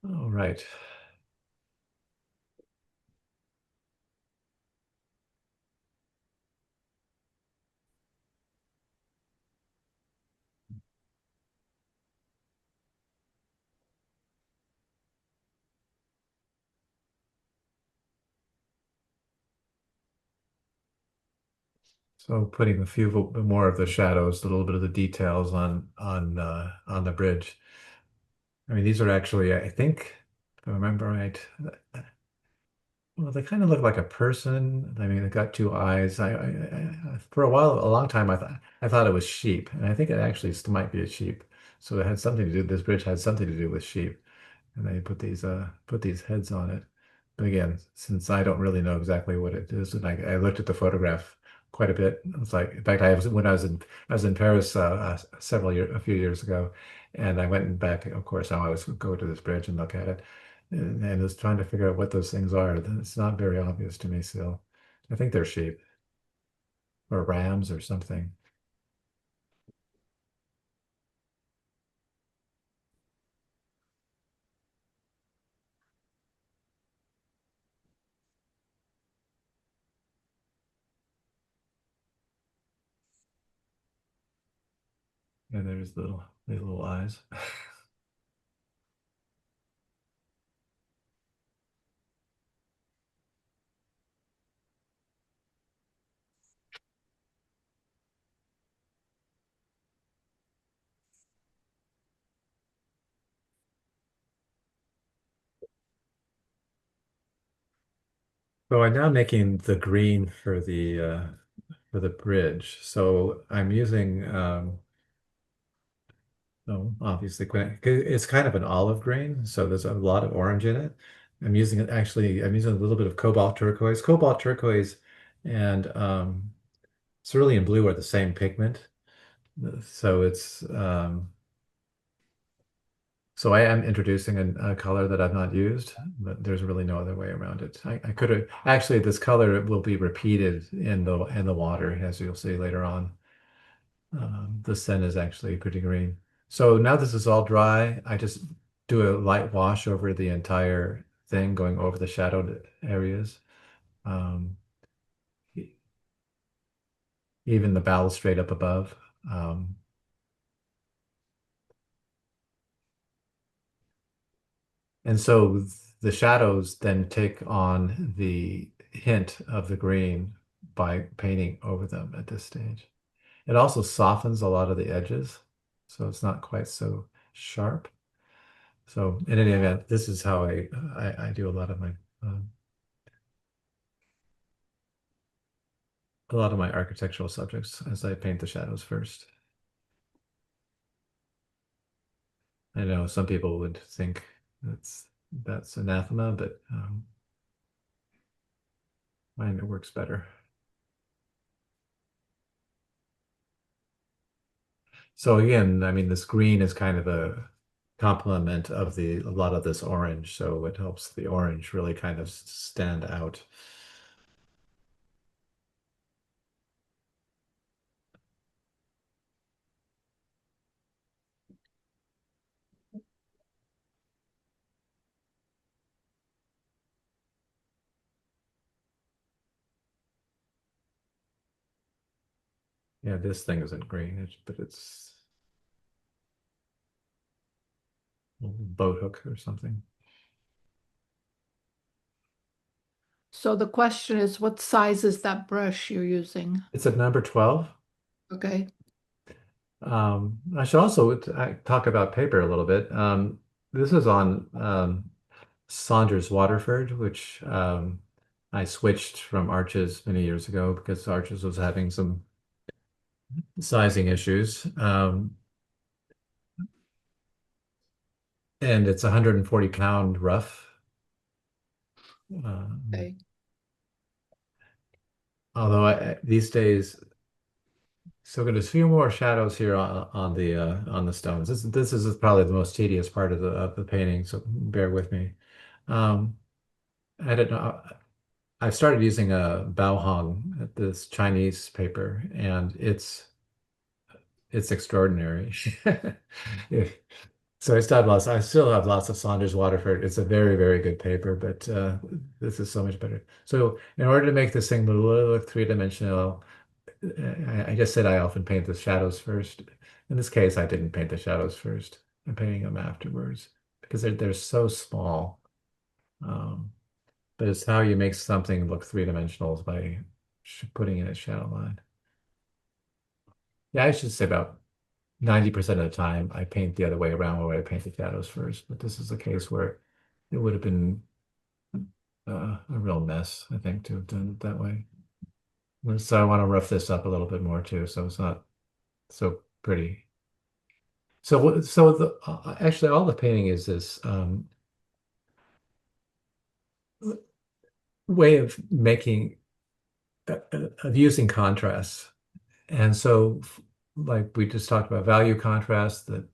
All right. So putting a few more of the shadows, a little bit of the details on the bridge. I mean, these are actually, I think, if I remember right, well, they kind of look like a person. I mean, they got two eyes. For a while, a long time, I thought it was sheep, and I think it actually still might be a sheep. So it had something to do. This bridge had something to do with sheep, and they put these heads on it. But again, since I don't really know exactly what it is, and I looked at the photograph quite a bit. It's like, in fact, I was when I was in Paris a few years ago, and I went back. Of course, I always go to this bridge and look at it, and was trying to figure out what those things are. It's not very obvious to me still. I think they're sheep or rams or something. And there's the little eyes. So I'm now making the green for the bridge. So I'm using oh, obviously it's kind of an olive green, so there's a lot of orange in it. I'm using a little bit of cobalt turquoise. Cobalt turquoise and cerulean blue are the same pigment. So so I am introducing a color that I've not used, but there's really no other way around it. I could have actually this color will be repeated in the water, as you'll see later on. The sun is actually pretty green. So now this is all dry. I just do a light wash over the entire thing, going over the shadowed areas. Um, e- Even the balustrade up above. Um, And so the shadows then take on the hint of the green by painting over them at this stage. It also softens a lot of the edges, so it's not quite so sharp. So in any event, this is how I do um, a lot of my architectural subjects as I paint the shadows first. I know some people would think that's anathema, but mine it works better. So again, I mean, this green is kind of a complement of a lot of this orange, so it helps the orange really kind of stand out. Yeah, this thing isn't green, but it's a boat hook or something. So the question is, what size is that brush you're using? It's a number 12. Okay. I should also talk about paper a little bit. This is on Saunders Waterford, which I switched from Arches many years ago because Arches was having some sizing issues. And it's 140-pound rough. Okay. Although these days, so there's a few more shadows here on the stones. This is probably the most tedious part of the painting, so bear with me. Um, I don't know. I started using a Baohong, this Chinese paper, and it's extraordinary. If- So I still have lots of Saunders Waterford. It's a very, very good paper, but this is so much better. So in order to make this thing look three-dimensional, I just said I often paint the shadows first. In this case, I didn't paint the shadows first. I'm painting them afterwards because they're so small. Um, but it's how you make something look three-dimensional is by putting in a shadow line. Yeah, I should say about 90% of the time I paint the other way around where I paint the shadows first. But this is a case where it would have been a real mess, I think, to have done it that way. So I want to rough this up a little bit more too, so it's not so pretty. So actually all the painting is this way of making of using contrast. And so like we just talked about value contrast that,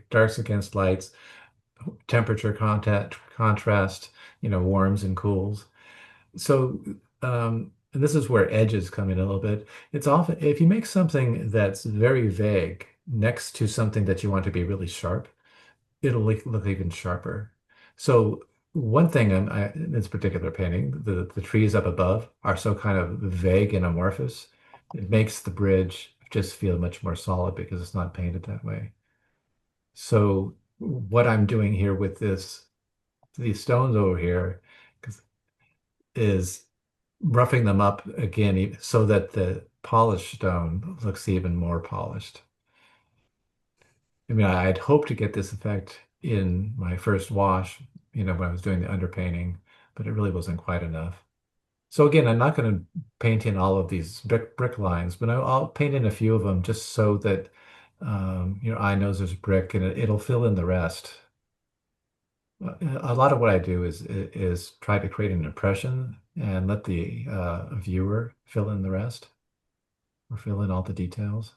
darks against lights, temperature contact contrast, warms and cools. So and this is where edges come in a little bit. It's often if you make something that's very vague next to something that you want to be really sharp, it'll look even sharper. So one thing in this particular painting, the trees up above are so kind of vague and amorphous. It makes the bridge just feel much more solid because it's not painted that way. So what I'm doing here with these stones over here is roughing them up again so that the polished stone looks even more polished. I mean, I'd hoped to get this effect in my first wash, when I was doing the underpainting, but it really wasn't quite enough. So again, I'm not going to paint in all of these brick lines, but I'll paint in a few of them just so that your eye knows there's brick and it'll fill in the rest. A lot of what I do is try to create an impression and let the viewer fill in the rest or fill in all the details.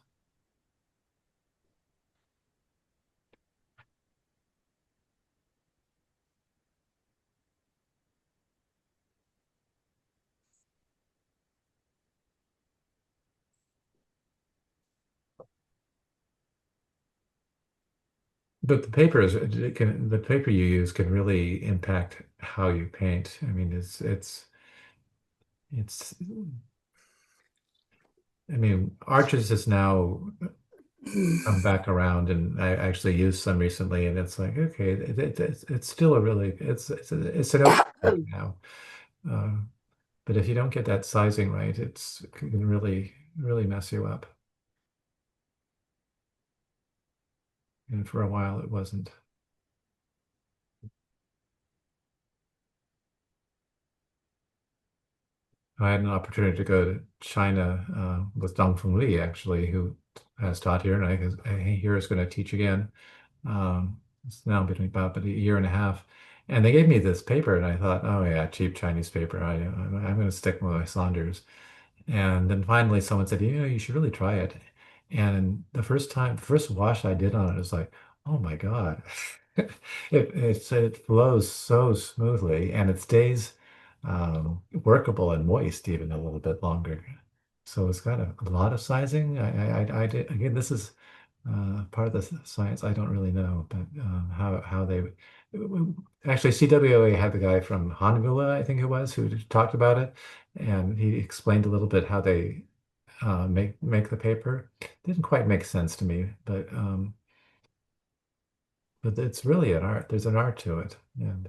But the paper you use can really impact how you paint. I mean, it's I mean, Arches is now come back around, and I actually used some recently, and it's like, okay, it's still a really it's an okay now. Uh, but if you don't get that sizing right, it can really mess you up. And for a while, it wasn't. I had an opportunity to go to China with Dongfeng Li, actually, who has taught here, and I hear is going to teach again. It's now been about a year and a half, and they gave me this paper, and I thought, oh yeah, cheap Chinese paper. I'm going to stick with my Saunders. And then finally, someone said, you know, you should really try it. And the first wash I did on it was like, oh my God, it flows so smoothly, and it stays workable and moist even a little bit longer. So it's got a lot of sizing. I did again. This is part of the science I don't really know, but how they actually CWA had the guy from Honolulu, I think it was, who talked about it, and he explained a little bit how they make the paper. Didn't quite make sense to me, but it's really an art. There's an art to it, and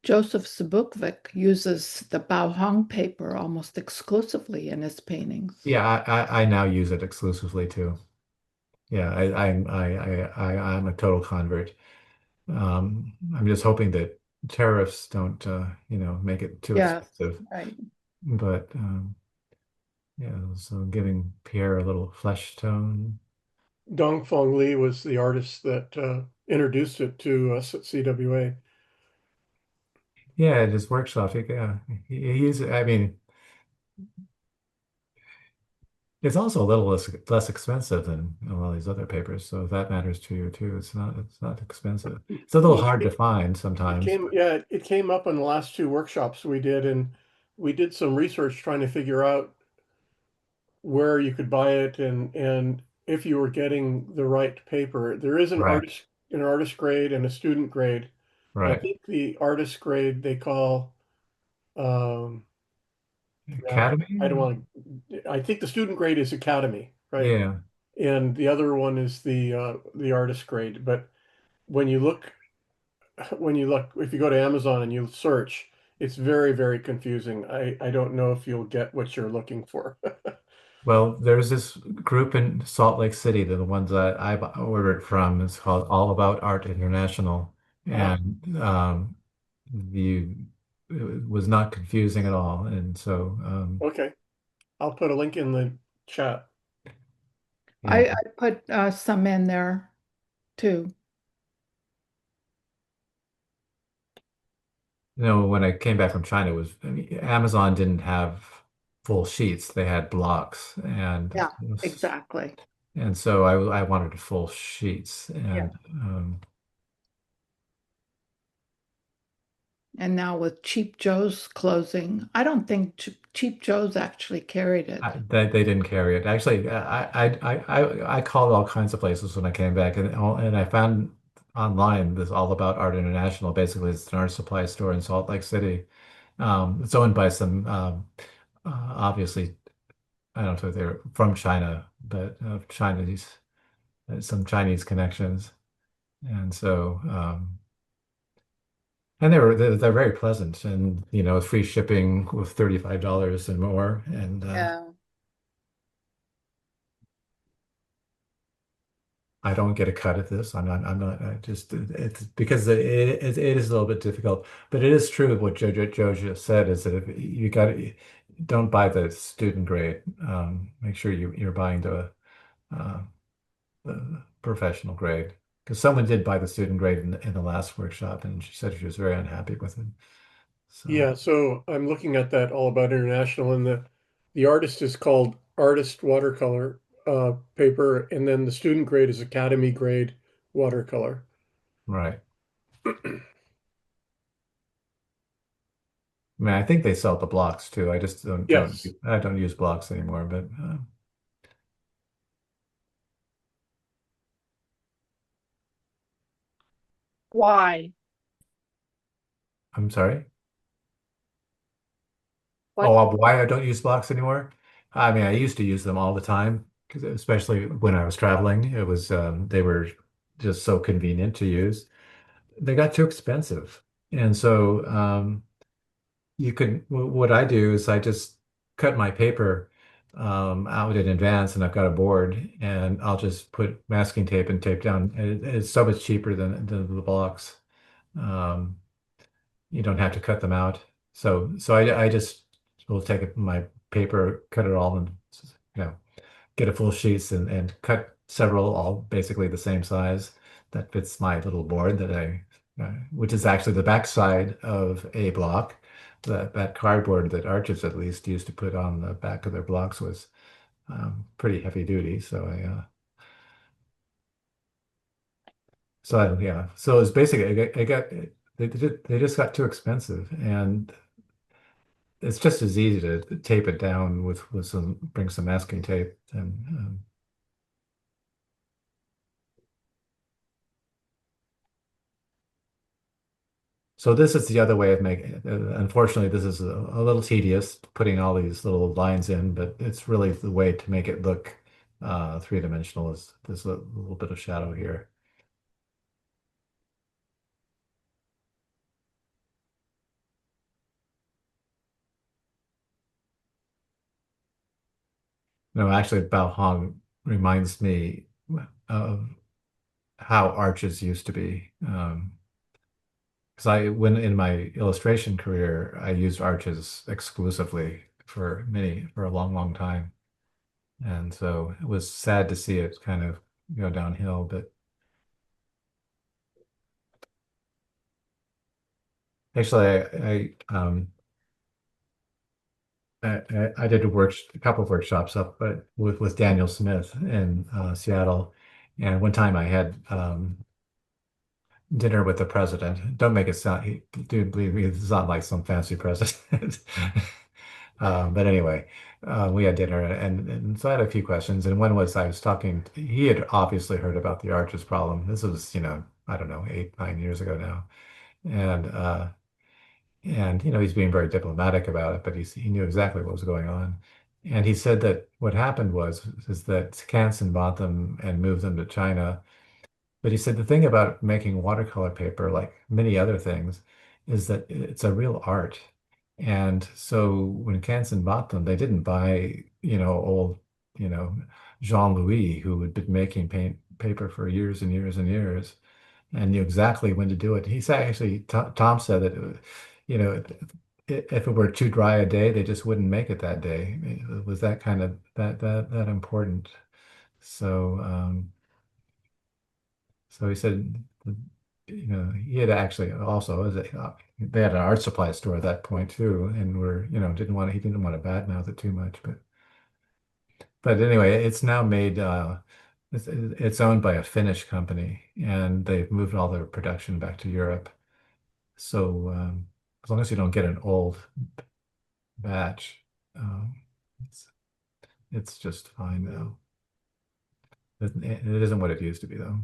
Joseph Zbukvik uses the Bao paper almost exclusively in his paintings. yeah, I now use it exclusively too. Yeah, I'm a total convert. I'm just hoping that tariffs don't, make it too Yes, expensive. right. But yeah, so giving Pierre a little flesh tone. Dongfeng Li was the artist that introduced it to us at CWA. Yeah, at his workshop, yeah, he's. I mean, it's also a little less expensive than all these other papers, so if that matters to you too. It's not expensive. It's a little Well, hard to find it sometimes. came, yeah, it came up in the last two workshops we did, and we did some research trying to figure out where you could buy it and if you were getting the right paper. There is Right, an artist grade and a student grade. And I right. think the artist grade they call um now I don't Academy? want to I think the student grade is Academy, right? Yeah. And the other one is the artist grade. But when you look if you go to Amazon and you search, it's very, very confusing. I don't know if you'll get what you're looking for. Well, there's this group in Salt Lake City, the ones that I've ordered from. It's called All About Art International, Ah, and the it was not confusing at all. And so, okay. I'll put a link in the chat. yeah, I put some in there too. when I came back from China, I mean, Amazon didn't have full sheets; they had blocks, Yeah, exactly. and so I wanted full sheets, Yeah. and And now with Cheap Joe's closing, I don't think Cheap Joe's actually carried it. they didn't carry it. Actually, I called all kinds of places when I came back, and I found online this All About Art International. Basically, it's an art supply store in Salt Lake City. It's owned by some obviously I don't know if they're from China, but Chinese some Chinese connections, and so and they're very pleasant, and free shipping with $35 and more, and Yeah. I don't get a cut at this. I'm not, I just, it's because it is a little bit difficult, but it is true what Joe just said is that if you don't buy the student grade. Make sure you're buying uh, the professional grade. Because someone did buy the student grade in the last workshop, and she said she was very unhappy with it. So, Yeah, so I'm looking at that All About International, and the artist is called Artist Watercolor paper, and then the student grade is Academy grade watercolor. right. I mean, I think they sell the blocks too. I just Yes. I don't use blocks anymore, but Why? I'm sorry. What? Oh, why I don't use blocks anymore? I mean, I used to use them all the time, because especially when I was traveling, it was they were just so convenient to use. They got too expensive, and so what I do is I just cut my paper out in advance, and I've got a board, and I'll just put masking tape and tape down. It's so much cheaper than the blocks. Um, you don't have to cut them out. So I just will take my paper, cut it all, and get a full sheets and cut several, all basically the same size that fits my little board that which is actually the backside of a block. That cardboard that arches at least used to put on the back of their blocks was pretty heavy duty. Yeah. So it's basically they just got too expensive, and it's just as easy to tape it down with bring some masking tape and so this is the other way of making it. Unfortunately, this is a little tedious putting all these little lines in, but it's really the way to make it look three-dimensional is there's a little bit of shadow here. No, actually, Bao Hong reminds me of how arches used to be. Because when in my illustration career, I used arches exclusively for a long, long time. And so it was sad to see it kind of go downhill, but actually I did a couple of workshops up but with Daniel Smith in Seattle. And one time I had dinner with the president. Don't make it sound, do believe me, it's not like some fancy president. But anyway, we had dinner and so I had a few questions. And one was I was talking, he had obviously heard about the arches problem. This was, I don't know, 8, 9 years ago now. And he's being very diplomatic about it, but he knew exactly what was going on. And he said that what happened is that Canson bought them and moved them to China. But he said the thing about making watercolor paper, like many other things, is that it's a real art. And so when Canson bought them, they didn't buy, old, you know, Jean-Louis, who had been making paper for years and years and years and knew exactly when to do it. He said, actually, Tom said that, if it were too dry a day, they just wouldn't make it that day. It was that kind of that important. So, so he said, he had actually also they had an art supply store at that point too, and he didn't want to badmouth it too much, but anyway, it's now made it's owned by a Finnish company, and they've moved all their production back to Europe. So as long as you don't get an old batch, um, it's it's just fine now. It isn't what it used to be though.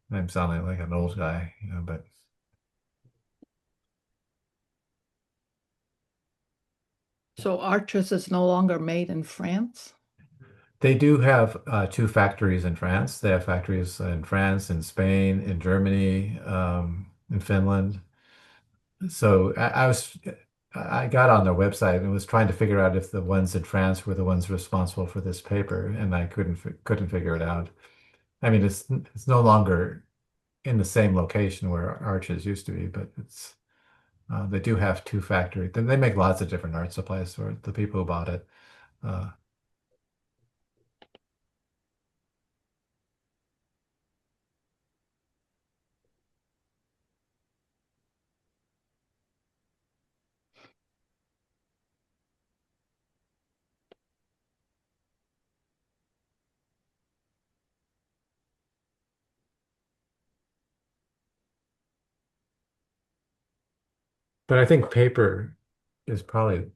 I'm sounding like an old guy, but So Arches is no longer made in France? they do have two factories in France. They have factories in France, in Spain, in Germany, in Finland. So I got on their website and was trying to figure out if the ones in France were the ones responsible for this paper, and I couldn't figure it out. I mean, it's no longer in the same location where Arches used to be, but they do have two factories. Then they make lots of different art supplies for the people who bought it. Uh, but I think paper is probably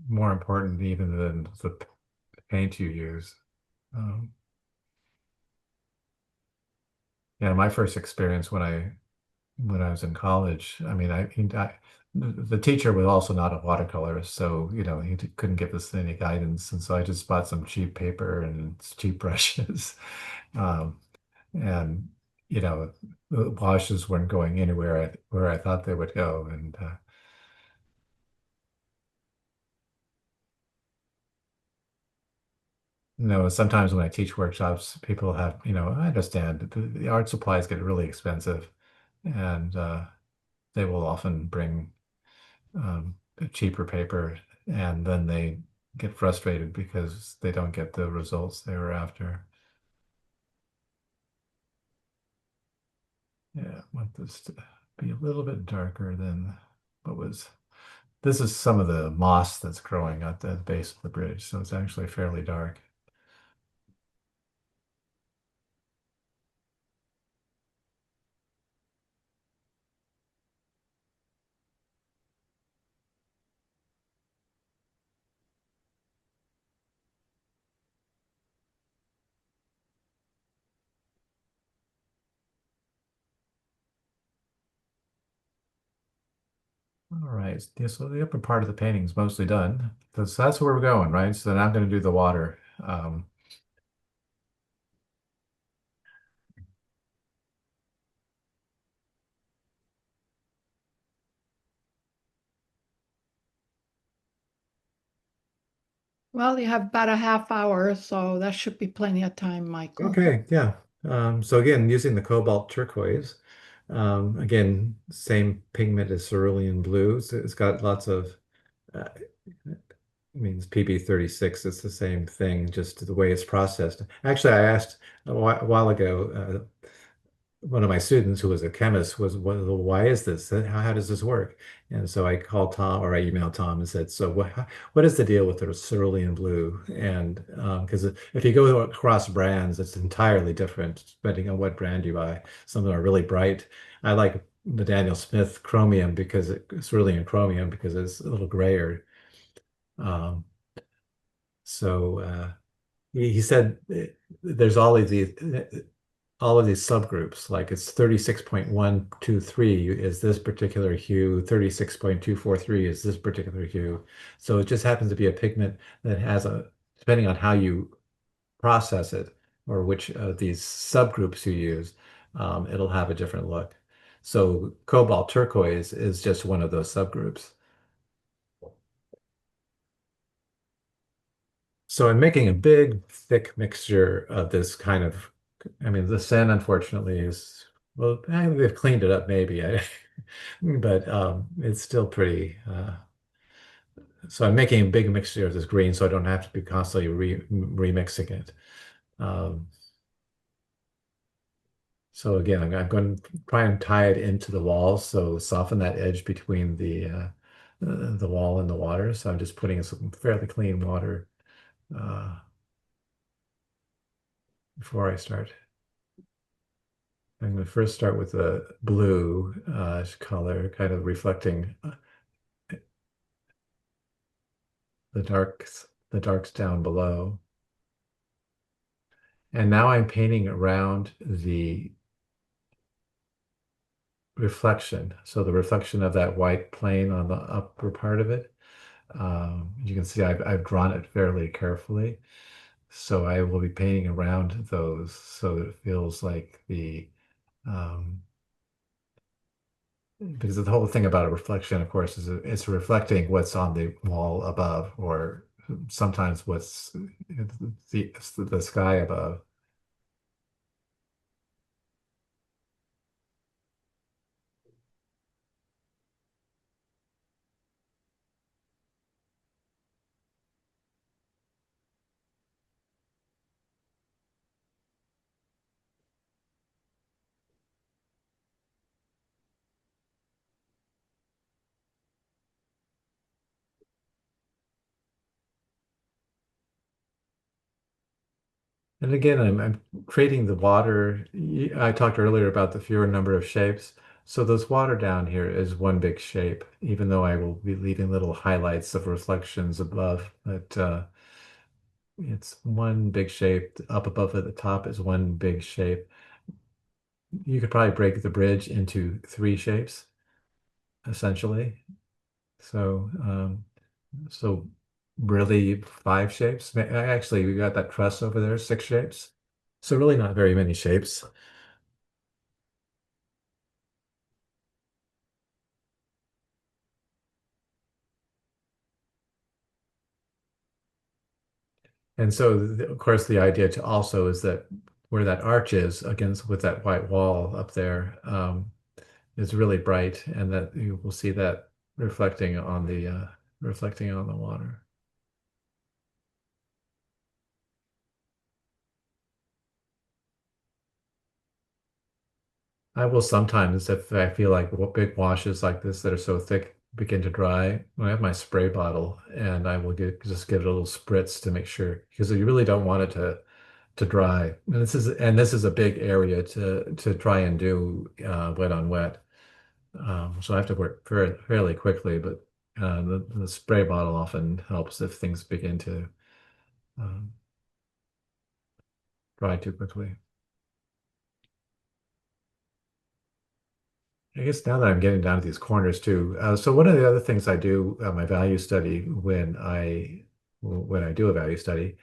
more important even than the paint you use. Um, yeah, my first experience when I was in college, I mean, the teacher was also not a watercolorist, so he couldn't give us any guidance, and so I just bought some cheap paper and cheap brushes, um, and the washes weren't going anywhere where I thought they would go, and sometimes when I teach workshops, people have, I understand the art supplies get really expensive, and they will often bring cheaper paper, and then they get frustrated because they don't get the results they were after. Yeah, I want this to be a little bit darker than what was. This is some of the moss that's growing at the base of the bridge, so it's actually fairly dark. All right, yeah, so the upper part of the painting is mostly done. So that's where we're going, right? So now I'm going to do the water. Well, you have about a half hour, so that should be plenty of time, Michael. Okay, yeah. So again, using the cobalt turquoise, again, same pigment as cerulean blue. So it's got lots of, I mean, it's PB36. It's the same thing, just the way it's processed. Actually, I asked a while ago, one of my students who was a chemist was, why is this? How does this work? And so I called Tom, or I emailed Tom and said, so what is the deal with the cerulean blue? And because if you go across brands, it's entirely different depending on what brand you buy. Some of them are really bright. I like the Daniel Smith chromium because cerulean chromium because it's a little grayer. Um, so he said there's all of these subgroups, like it's 36.123 is this particular hue, 36.243 is this particular hue. So it just happens to be a pigment that has depending on how you process it or which of these subgroups you use, it'll have a different look. So cobalt turquoise is just one of those subgroups. So I'm making a big, thick mixture of this kind of, I mean, the sand unfortunately is, well, they've cleaned it up maybe, but it's still pretty, so I'm making a big mixture of this green so I don't have to be constantly remixing it. Um, so again, I'm going to try and tie it into the wall, so soften that edge between the wall and the water. So I'm just putting in some fairly clean water before I start. I'm going to first start with the blue color, kind of reflecting the darks down below. And now I'm painting around the reflection. So the reflection of that white plane on the upper part of it. You can see I've drawn it fairly carefully. So I will be painting around those so that it feels like um, because the whole thing about a reflection, of course, is it's reflecting what's on the wall above, or sometimes what's the sky above. And again, I'm creating the water. I talked earlier about the fewer number of shapes. So this water down here is one big shape, even though I will be leaving little highlights of reflections above. But it's one big shape. Up above at the top is one big shape. You could probably break the bridge into three shapes, essentially. So, so really five shapes. Actually, we got that truss over there, six shapes. So really not very many shapes. And so, of course, the idea to also is that where that arch is against with that white wall up there is really bright, and that you will see that reflecting on the water. I will sometimes, if I feel like big washes like this that are so thick begin to dry, I have my spray bottle and I will just give it a little spritz to make sure because you really don't want it to dry. And this is a big area to try and do wet on wet. So I have to work fairly quickly, but the spray bottle often helps if things begin to um, dry too quickly. I guess now that I'm getting down to these corners too. So one of the other things I do my value study when I do a value study,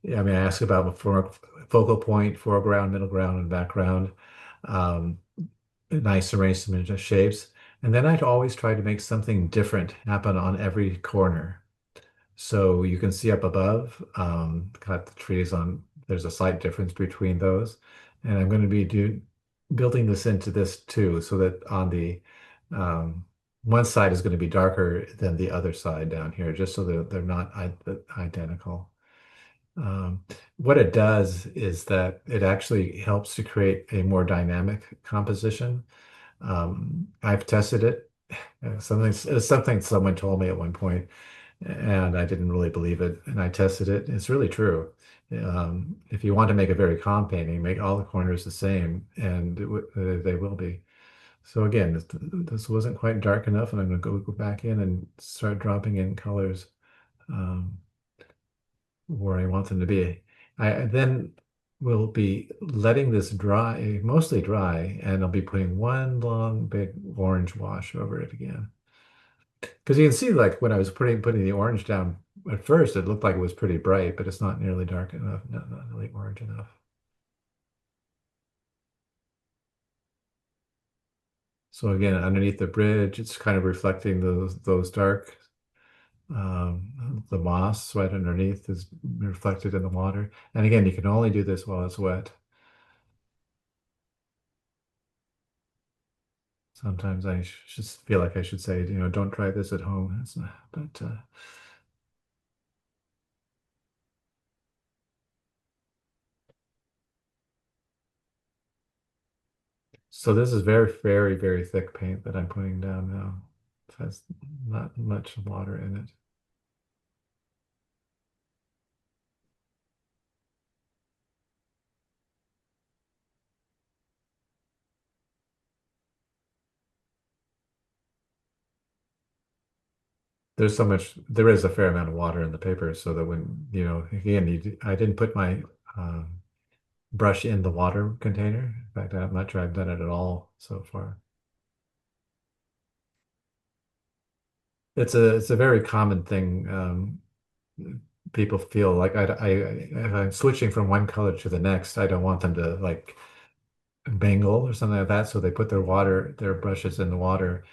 I mean, I ask about focal point, foreground, middle ground, and background, um, nice arrangement of shapes, and then I'd always try to make something different happen on every corner. So you can see up above, got the trees on, there's a slight difference between those. And I'm going to be building this into this too, so that on the um, one side is going to be darker than the other side down here, just so that they're not identical. What it does is that it actually helps to create a more dynamic composition. I've tested it. Something someone told me at one point and I didn't really believe it. And I tested it. It's really true. If you want to make a very calm painting, make all the corners the same, and they will be. So again, this wasn't quite dark enough, and I'm going to go back in and start dropping in colors where I want them to be. I then will be letting this dry, mostly dry, and I'll be putting one long big orange wash over it again. Because you can see, like when I was putting the orange down at first, it looked like it was pretty bright, but it's not nearly dark enough, not really orange enough. So again, underneath the bridge, it's kind of reflecting those dark. The moss right underneath is reflected in the water. And again, you can only do this while it's wet. Sometimes I just feel like I should say, don't try this at home. It's not, but so this is very, very, very thick paint that I'm putting down now. It has not much water in it. There is a fair amount of water in the paper so that when, again, I didn't put my brush in the water container. In fact, I'm not sure I've done it at all so far. It's a very common thing. People feel like if I'm switching from one color to the next, I don't want them to like bangle or something like that. So they put their brushes in the water,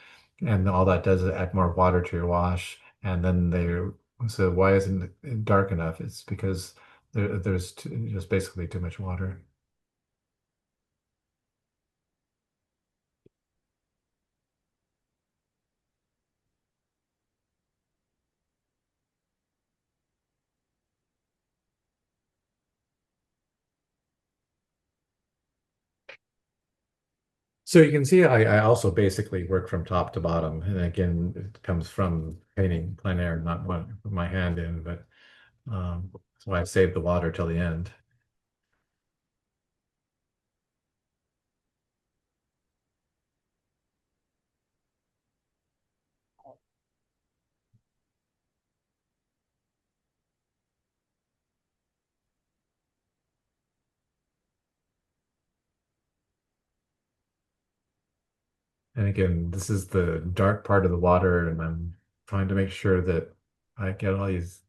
and all that does is add more water to your wash. And then so why isn't it dark enough? It's because there's just basically too much water. So you can see I also basically work from top to bottom. And again, it comes from painting plein air, not what I put my hand in, but that's why I saved the water till the end. And again, this is the dark part of the water, and I'm trying to make sure that I get all these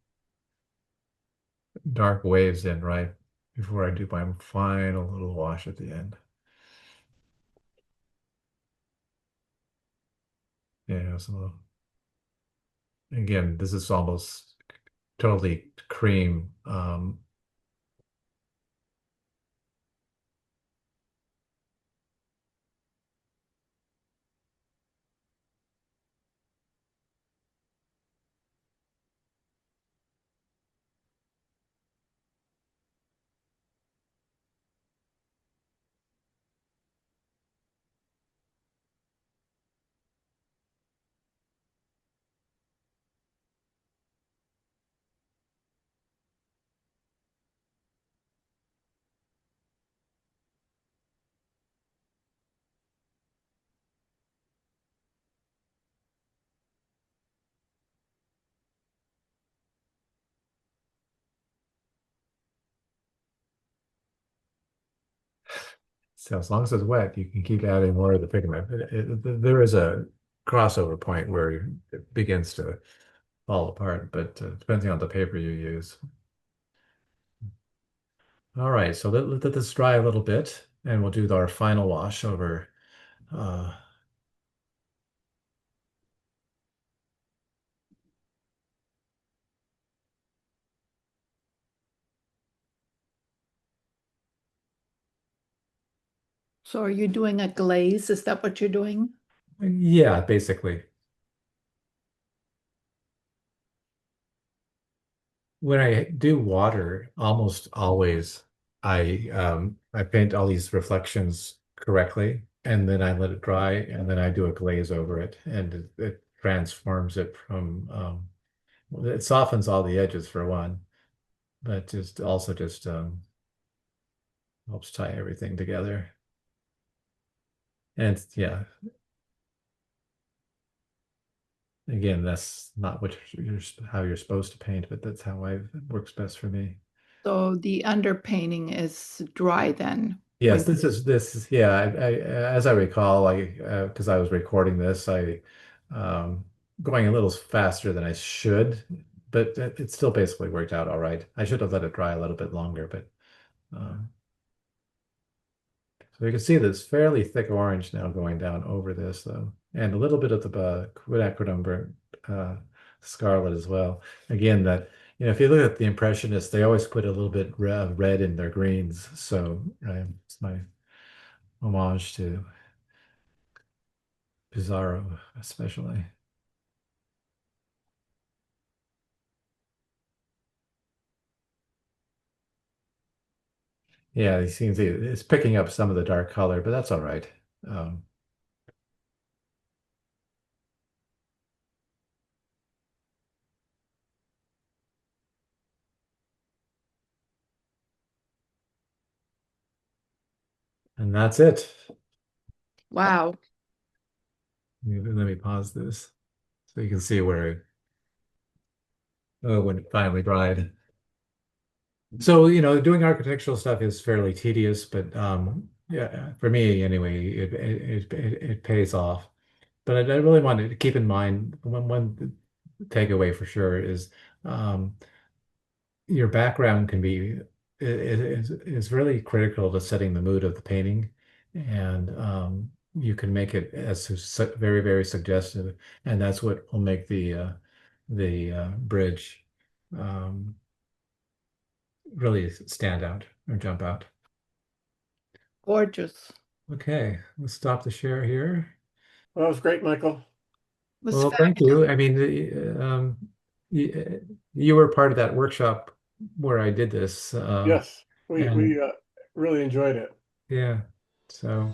dark waves in right before I do my final little wash at the end. Yeah, so again, this is almost totally cream. So as long as it's wet, you can keep adding more of the pigment. There is a crossover point where it begins to fall apart, but depending on the paper you use. All right, so let this dry a little bit, and we'll do our final wash over. Uh, So are you doing a glaze? Is that what you're doing? yeah, basically. When I do water, almost always I paint all these reflections correctly, and then I let it dry, and then I do a glaze over it, and it transforms it from well, it softens all the edges for one, but just also just helps tie everything together. And yeah, again, that's not what how you're supposed to paint, but that's how it works best for me. So the underpainting is dry then. Yes, when- this is yeah. As I recall, because I was recording this, I going a little faster than I should, but it still basically worked out all right. I should have let it dry a little bit longer, but um, so you can see this fairly thick orange now going down over this though, and a little bit of the quinacridone scarlet as well. Again, that if you look at the Impressionists, they always put a little bit red in their greens, so it's my homage to Pizarro, especially. Yeah, it seems it's picking up some of the dark color, but that's all right. Um, and that's it. Wow. Let me pause this so you can see where when it finally dried. So, doing architectural stuff is fairly tedious, but yeah, for me anyway, it pays off. But I really wanted to keep in mind one takeaway for sure is um, your background can be is really critical to setting the mood of the painting, and you can make it as very, very suggestive, and that's what will make the bridge um, really stand out or jump out. Gorgeous. Okay, let's stop the share here. Well, that was great, Michael. Was Well, thank fabulous. you. I mean, you were part of that workshop where I did this, Yes, we and really enjoyed it. yeah, so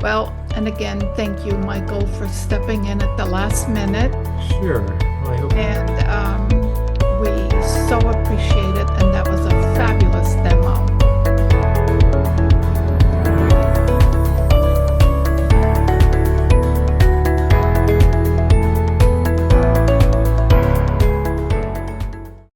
Well, and again, thank you, Michael, for stepping in at the last minute. sure. Well, I hope. And